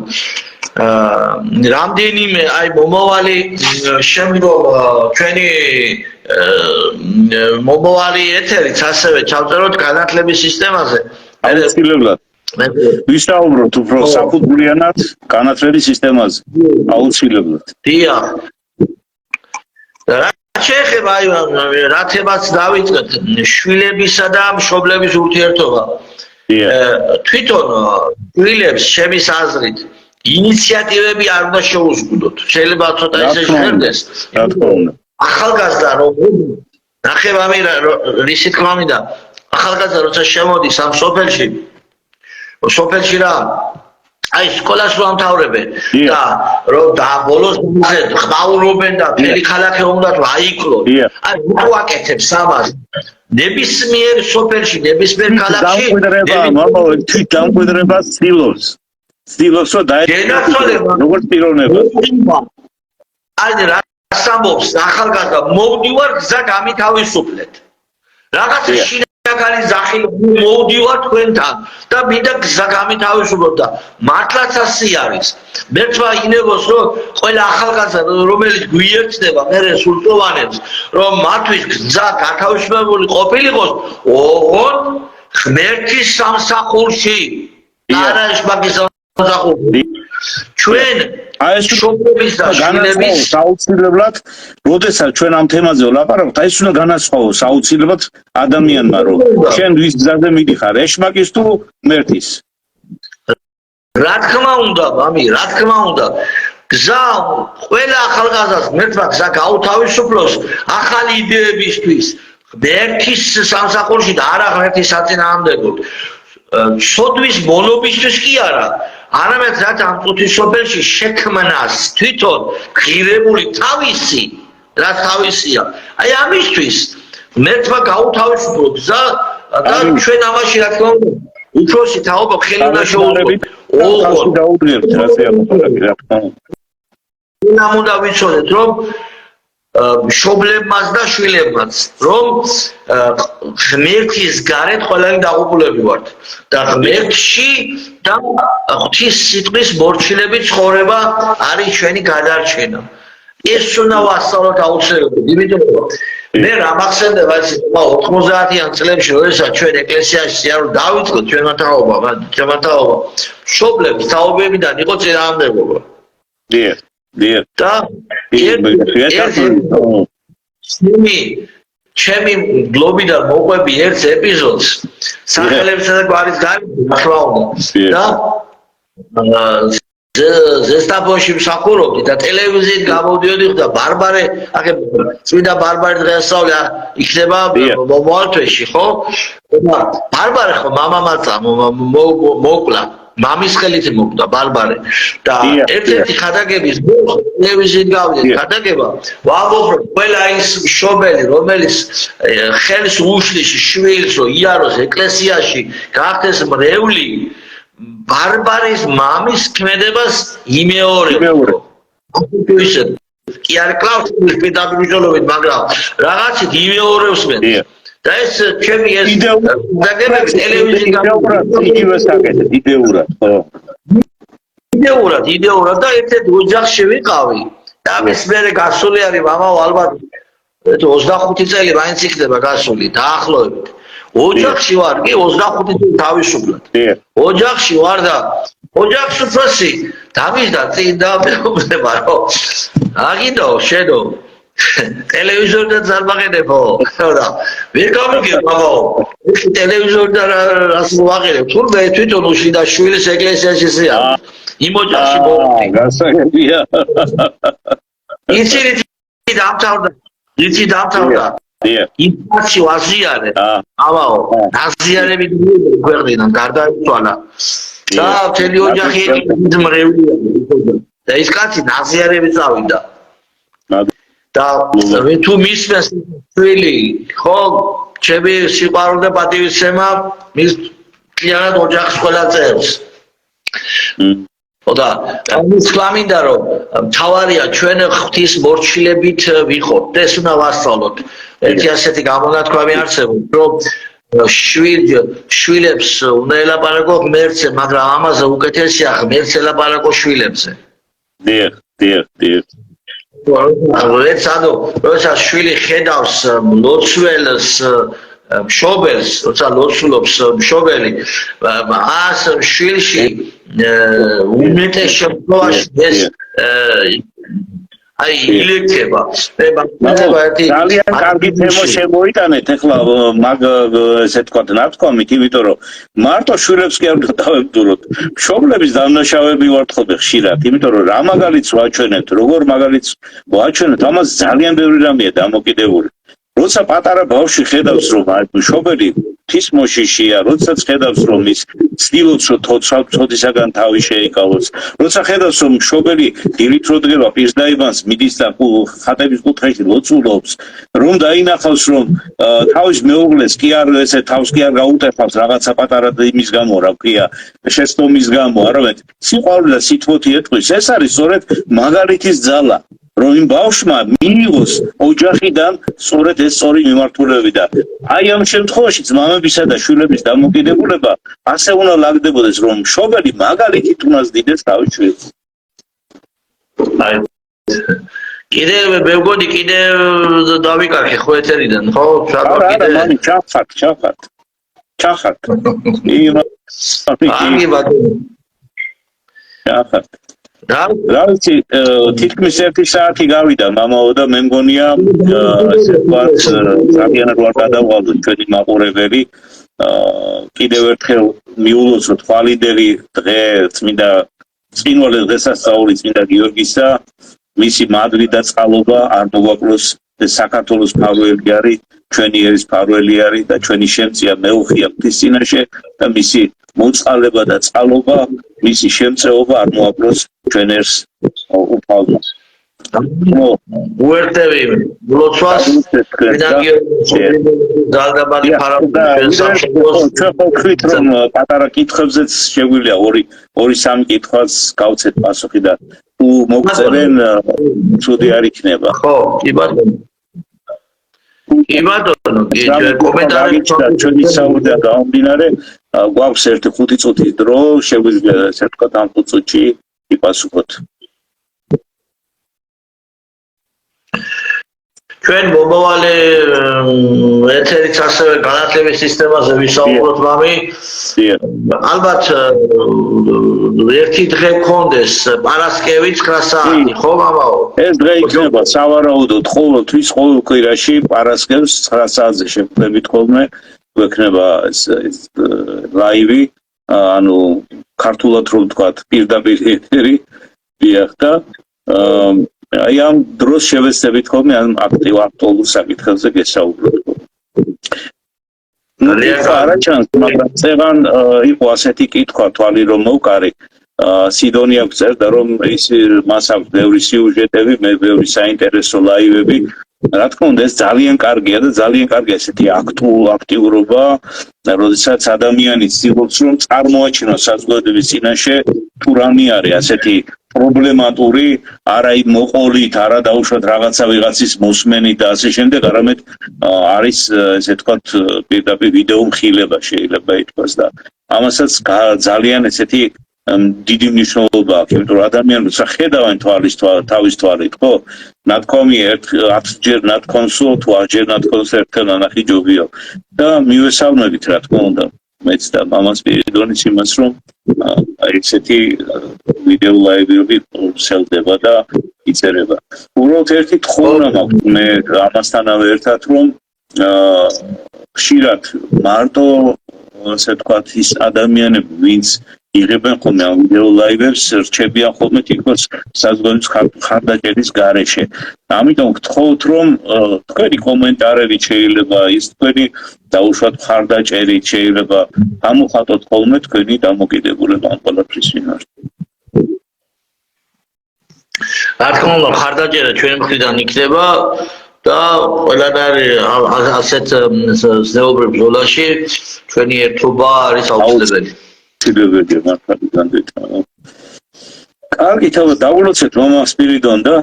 რამდენიმე აი მომავალი შემდგომ ჩვენი მომავალი ეთერიც ასევე ჩავწეროთ განათლების სისტემაზე. აუცილებლად. ვისაუბროთ უფრო საფუძვლიანად განათლების სისტემაზე. აუცილებლად. დიახ. რა შეეხება აი რა თემაც დავიწყეთ, შვილებისა და მშობლების ურთიერთობა. თვითონ შვილებს ჩემის აზრით ინიციატივები არ უნდა შეუზღუდოთ. შეიძლება ცოტა ისე ჟღერდეს. ახალგაზრდა რომ ნახევამი რისი თქმა მინდა ახალგაზრდა როცა შემოდის ამ სოფელში რა აი სკოლას რომ ამთავრებენ და რომ ბოლოს ხმაურობენ და მთელი ქალაქი უნდა აიკლონ. აი უაკეთებს ამას. ნებისმიერ სოფელში, ნებისმიერ ქალაქში დამკვიდრება ცდილობს რომ დაეწყო როგორც პიროვნება. აი რა სამობს ახალგაზრდა მოვდივარ გზა გამითავისუფლეთ. რაღაცა შინაგანი ზახი მოვდივარ თქვენთან და მინდა გზა გამითავისუფლოთ და მართლაც ასე არის. მე თქვა ინებოს რომ ყველა ახალგაზრდა რომელიც გვიერთდება მერე სულტოვანებს რომ მათთვის გზა გათავისუფლებული ყოფილიყოს ოღონდ ღმერთის სამსახურში არა შბაგის სამსახურში. ჩვენ შობლების და შვილების საუცილებლად, როდესაც ჩვენ ამ თემაზე ვლაპარაკობთ, აი ეს უნდა განასხვავოს საუცილებლად ადამიანმა, რომ შენ ვის გზაზე მიდიხარ, ეშმაკის თუ ღმერთის. რა თქმა უნდა, მამი, რა თქმა უნდა. გზა ყველა ახალგაზრდას ღმერთმა გზა გაუთავისუფლოს ახალი იდეებისთვის, ღმერთის სამსახურში და არა ღმერთის საწინააღმდეგოდ. სოდვის მონობისთვის კი არა. არამედ რაც ამ წუთის სოფელში შექმნას თვითონ ღირებული თავისი რაც თავისია აი ამისთვის ღმერთმა გაუთავისუფლო გზა და ჩვენ ამაში რა თქმა უნდა უფროსი თაობა ხელი უნდა შეუწყოთ ოღონდ დაუდგებთ რაზე ამოყარები რა თქმა უნდა უნდა ვიცოდეთ რომ მშობლებმაც და შვილებმაც რომ ღმერთის გარეთ ყველანი დაღუპულები ვართ და ღმერთში და ღვთის სიტყვის მორჩილებით ცხოვრება არის ჩვენი გადარჩენა. ეს უნდა ვასწავლოთ აუცილებლად, იმიტომ რომ მე რა მახსენდება ეს 90-იან წლებში როდესაც ჩვენ ეკლესიაში არ დავიწყოთ ჩვენმა თაობა, მშობლებს თაობებიდან იყო წინააღმდეგობა. და ჩემი გლობიდან მოყვები ერთ ეპიზოდს სახელებსა და გვარის გამოსვლა და ზესტაფონში მსახურობდი და ტელევიზიით გამოდიოდი და ბარბარე წმინდა ბარბარე დღესასწაული იქნება მოვალთვეში ხო ბარბარე ხო მამამაცა მოკლა მამის ხელით მოკდა ბარბარე და ერთ-ერთი ხადაგების ტელევიზიით გავიდეთ ხადაგება ვამოხრობ ყველა ის მშობელი რომელიც ხელს უშლის შვილს რომ იაროს ეკლესიაში გახდეს მრევლი ბარბარის მამის ქმედებას იმეორებდა ისე კი არ კლავს პედაგოგიურად მაგრამ რაღაცით იმეორებს მე და ეს ჩემი ეს დაგებებს ტელევიზიით იდეურად და ერთ-ერთ ოჯახში ვიყავი და მის მერე გასული არის მამაო ალბათ 25 წელი მაინც იქნება გასული დაახლოებით ოჯახში ვარ კი 25 წელი თავისუფლად ოჯახში ვარ და ოჯახს უფროსი დამიჯდა წინ და მეუბნება რომ აგინდო შენო ტელევიზორიდან ზარმაღენებო და ვერ გამიგე მამაო ეს ტელევიზორიდან რას ვაღერებ თურმე თვითონ უშლიდა შვილის ეკლესიაში ზია იმ ოჯახში მოვდი გასაგებია იცი დამთავრდა ინფლაცია აზიარე ამაო აზიარები გვერდიდან გარდაიცვალა და მთელი ოჯახი მრევლია და ის კაცი აზიარები წავიდა და თუ მისმეს ჩვილი ხო ჩემი სიყვარული და პატივისცემა მის კლიანად ოჯახის ყველა წევრს და ამის ხლამინდა რომ თავარია ჩვენ ღვთის მორჩილებით ვიყოთ და ეს უნდა ვასწავლოთ ერთი ასეთი გამონათქვამი არსებობს რომ შვილებს უნდა ელაპარაკო ღმერთზე მაგრამ ამაზე უკეთესია ღმერთს ელაპარაკო შვილებზე როცა შვილი ხედავს ლოცველს მშობელს როცა ლოცულობს მშობელი ას შვილში უმეტეს შემთხვევაში ეს აი ილექება. ძალიან კარგი თემა შემოიტანეთ ახლა მაგ ესე თქვა ნათქვამით, იმიტომ რომ მარტო შვილებს კი არ უნდა დავებდუროთ. მშობლების დამნაშავეები ვართ ხოლმე ხშირად, იმიტომ რომ რა მაგალითს ვაჩვენებთ, როგორ მაგალითს ვაჩვენებთ, ამას ძალიან ბევრი რამეა დამოკიდებული. როცა პატარა ბავშვი ხედავს რომ მშობელი თვის მოშიშია, როდესაც ხედავს რომ ის ცდილობს რომ თოთისაგან თავი შეიკავოს, როცა ხედავს რომ მშობელი დილით რო დგება პირდაიბანს მიდის და ხატების კუთხეში ლოცულობს, რომ დაინახავს რომ თავის მეუღლეს კი არ ესე თავს კი არ გაუტეხავს რაღაცა პატარა იმის გამო, რა ქვია, შეცდომის გამო, არამედ სიყვარული და სითბოთი ეტყვის, ეს არის სწორედ მაგალითის ძალა. რომ იმ ბავშვმა მიიღოს ოჯახიდან სწორედ ეს სწორი მიმართულები და აი ამ შემთხვევაში მამებისა და შვილების დამოკიდებულება ასე უნდა ლაგდებოდეს რომ მშობელი მაგალითით უნდა ზრდიდეს თავის შვილს. აი კიდე მე მგონი კიდე დავიკარგე ხო ეთერიდან ხო? არა, მამი ჩახართ. აი ბატონო. ჩახართ. რა ვიცი, თითქმის 1 საათი გავიდა მამაო და მე მგონია ასე ვთქვათ ძალიან რვა გადავალდოთ ჩვენი მაყურებელი. კიდევ ერთხელ მიულოცოთ ხვალიდელი დღე წმინდა წინვალე დღესასწაული წმინდა გიორგისა, მისი მადლი და წყალობა არ მოგვაკლოს საქართველოს მფარველი არის, ჩვენი ერის მფარველი არის და ჩვენი შემწია მეუხია ღვთის წინაშე და მისი მოწყალება და წყალობა, მისი შემწეობა არ მოაკლოს ჩვენ ერს უფალმა. უერთდები ლოცვას ძალდაბადი ფარავს ჩვენ ხوخით რომ პატარა კითხვებზეც შეგვიძლია 2-3 კითხვას გავცეთ პასუხი და თუ მოგწერენ ცუდი არ იქნება. ხო, კი ბატონო. კი ბატონო, კომენტარები ჩვენი საუბარია გამომდინარე, გვაქვს 1-5 წუთის დრო, შეგვიძლია ასე ვთქვათ ამ 5 წუთში იპასუხოთ. ჩვენ მომავალი ეთერიც ასევე განათლების სისტემაზე ვისაუბროთ მამი. ალბათ ერთი დღე გქონდეს პარასკევი 9 საათი, ხო მამაო? ეს დღე იქნება სავარაუდოდ ყოველთვის ყოველ კვირაში პარასკევს 9 საათზე შეხვდებით ხოლმე, გვექნება ეს ლაივი, ანუ ქართულად რომ ვთქვათ, პირდაპირ ეთერი, დიახ და აი ამ დროს შევეცდებით ხოლმე ამ აქტუალურ საკითხებზე გესაუბროთ. არა ჩანს, მაგრამ წევან იყო ასეთი კითხვა თვალი რომ მოვკარი, სიდონია გწერდა რომ ის მას აქვს ბევრი სიუჟეტები, ბევრი საინტერესო ლაივები. რა თქმა უნდა, ეს ძალიან კარგია და ძალიან კარგია ესეთი აქტიურობა, როდესაც ადამიანი ცდილობს რომ წარმოაჩინოს საზოგადოების წინაშე თუ რამე არის ასეთი პრობლემატური, არა იმ მოყოლით, არა დაუშვათ რაღაცა ვიღაცის მოსმენით და ასე შემდეგ, არამედ არის ესე ვთქვათ პირდაპირ ვიდეო მხილება შეიძლება ითქვას და ამასაც ძალიან ესეთი დიდი მნიშვნელობა აქვს, იმიტომ რომ ადამიანს ხედავენ თავის თვალით, ხო? ნათქვამია 10-ჯერ ნათქვამსო, თუ 10-ჯერ ნათქვამს ერთხელ ნანახი ჯობია და მივესალმებით რა თქმა უნდა. მეც და მამას პირიდონის იმას რომ აი ესეთი ვიდეო ლაივები სელდება და იწერება. უბრალოდ ერთი თხოვნა მაქვს მე ამასთანავე ერთად რომ ხშირად მარტო ასე ვთქვათ ის ადამიანები ვინც იღებენ ხოლმე ამ ვიდეო ლაივებს რჩებიან ხოლმე თითქოს საზოგადოების ხარდაჭერის გარეშე. ამიტომ გთხოვთ რომ თქვენი კომენტარები შეიძლება ის თქვენი დაუშვათ ხარდაჭერით შეიძლება გამოხატოთ ხოლმე თქვენი დამოკიდებულება ამ ყველაფრის მიმართ. რა თქმა უნდა ხარდაჭერა ჩვენი მხრიდან იქნება და ყველანაირი ასეთ ზეობრებ ბრძოლაში ჩვენი ერთობა არის აუცილებელი. ცდილობებია მართალი განდეჭა. კარგი, თავად დავულოცეთ მამა სპირიდონ და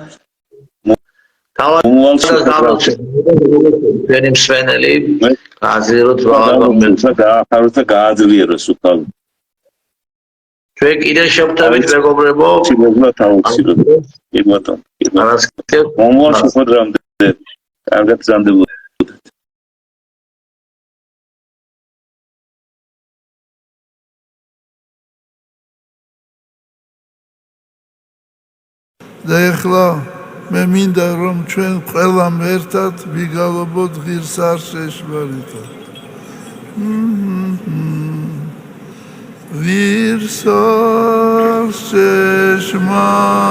თავად დავულოცეთ ჩვენი მსვენელი გაზიაროთ და გაახაროთ და გააძლიეროს უკავ. ჩვენ კიდე შევხვდებით მეგობრებო. ცდილობთ აუცილებლად. კი ბატონო. მომავალ დრამდე კარგად გზამდებოდეთ. და ეხლა მე მინდა რომ ჩვენ ყველამ ერთად ვიგალობოთ ღირს არ შეშმარიტად ღირს არ შეშმარიტად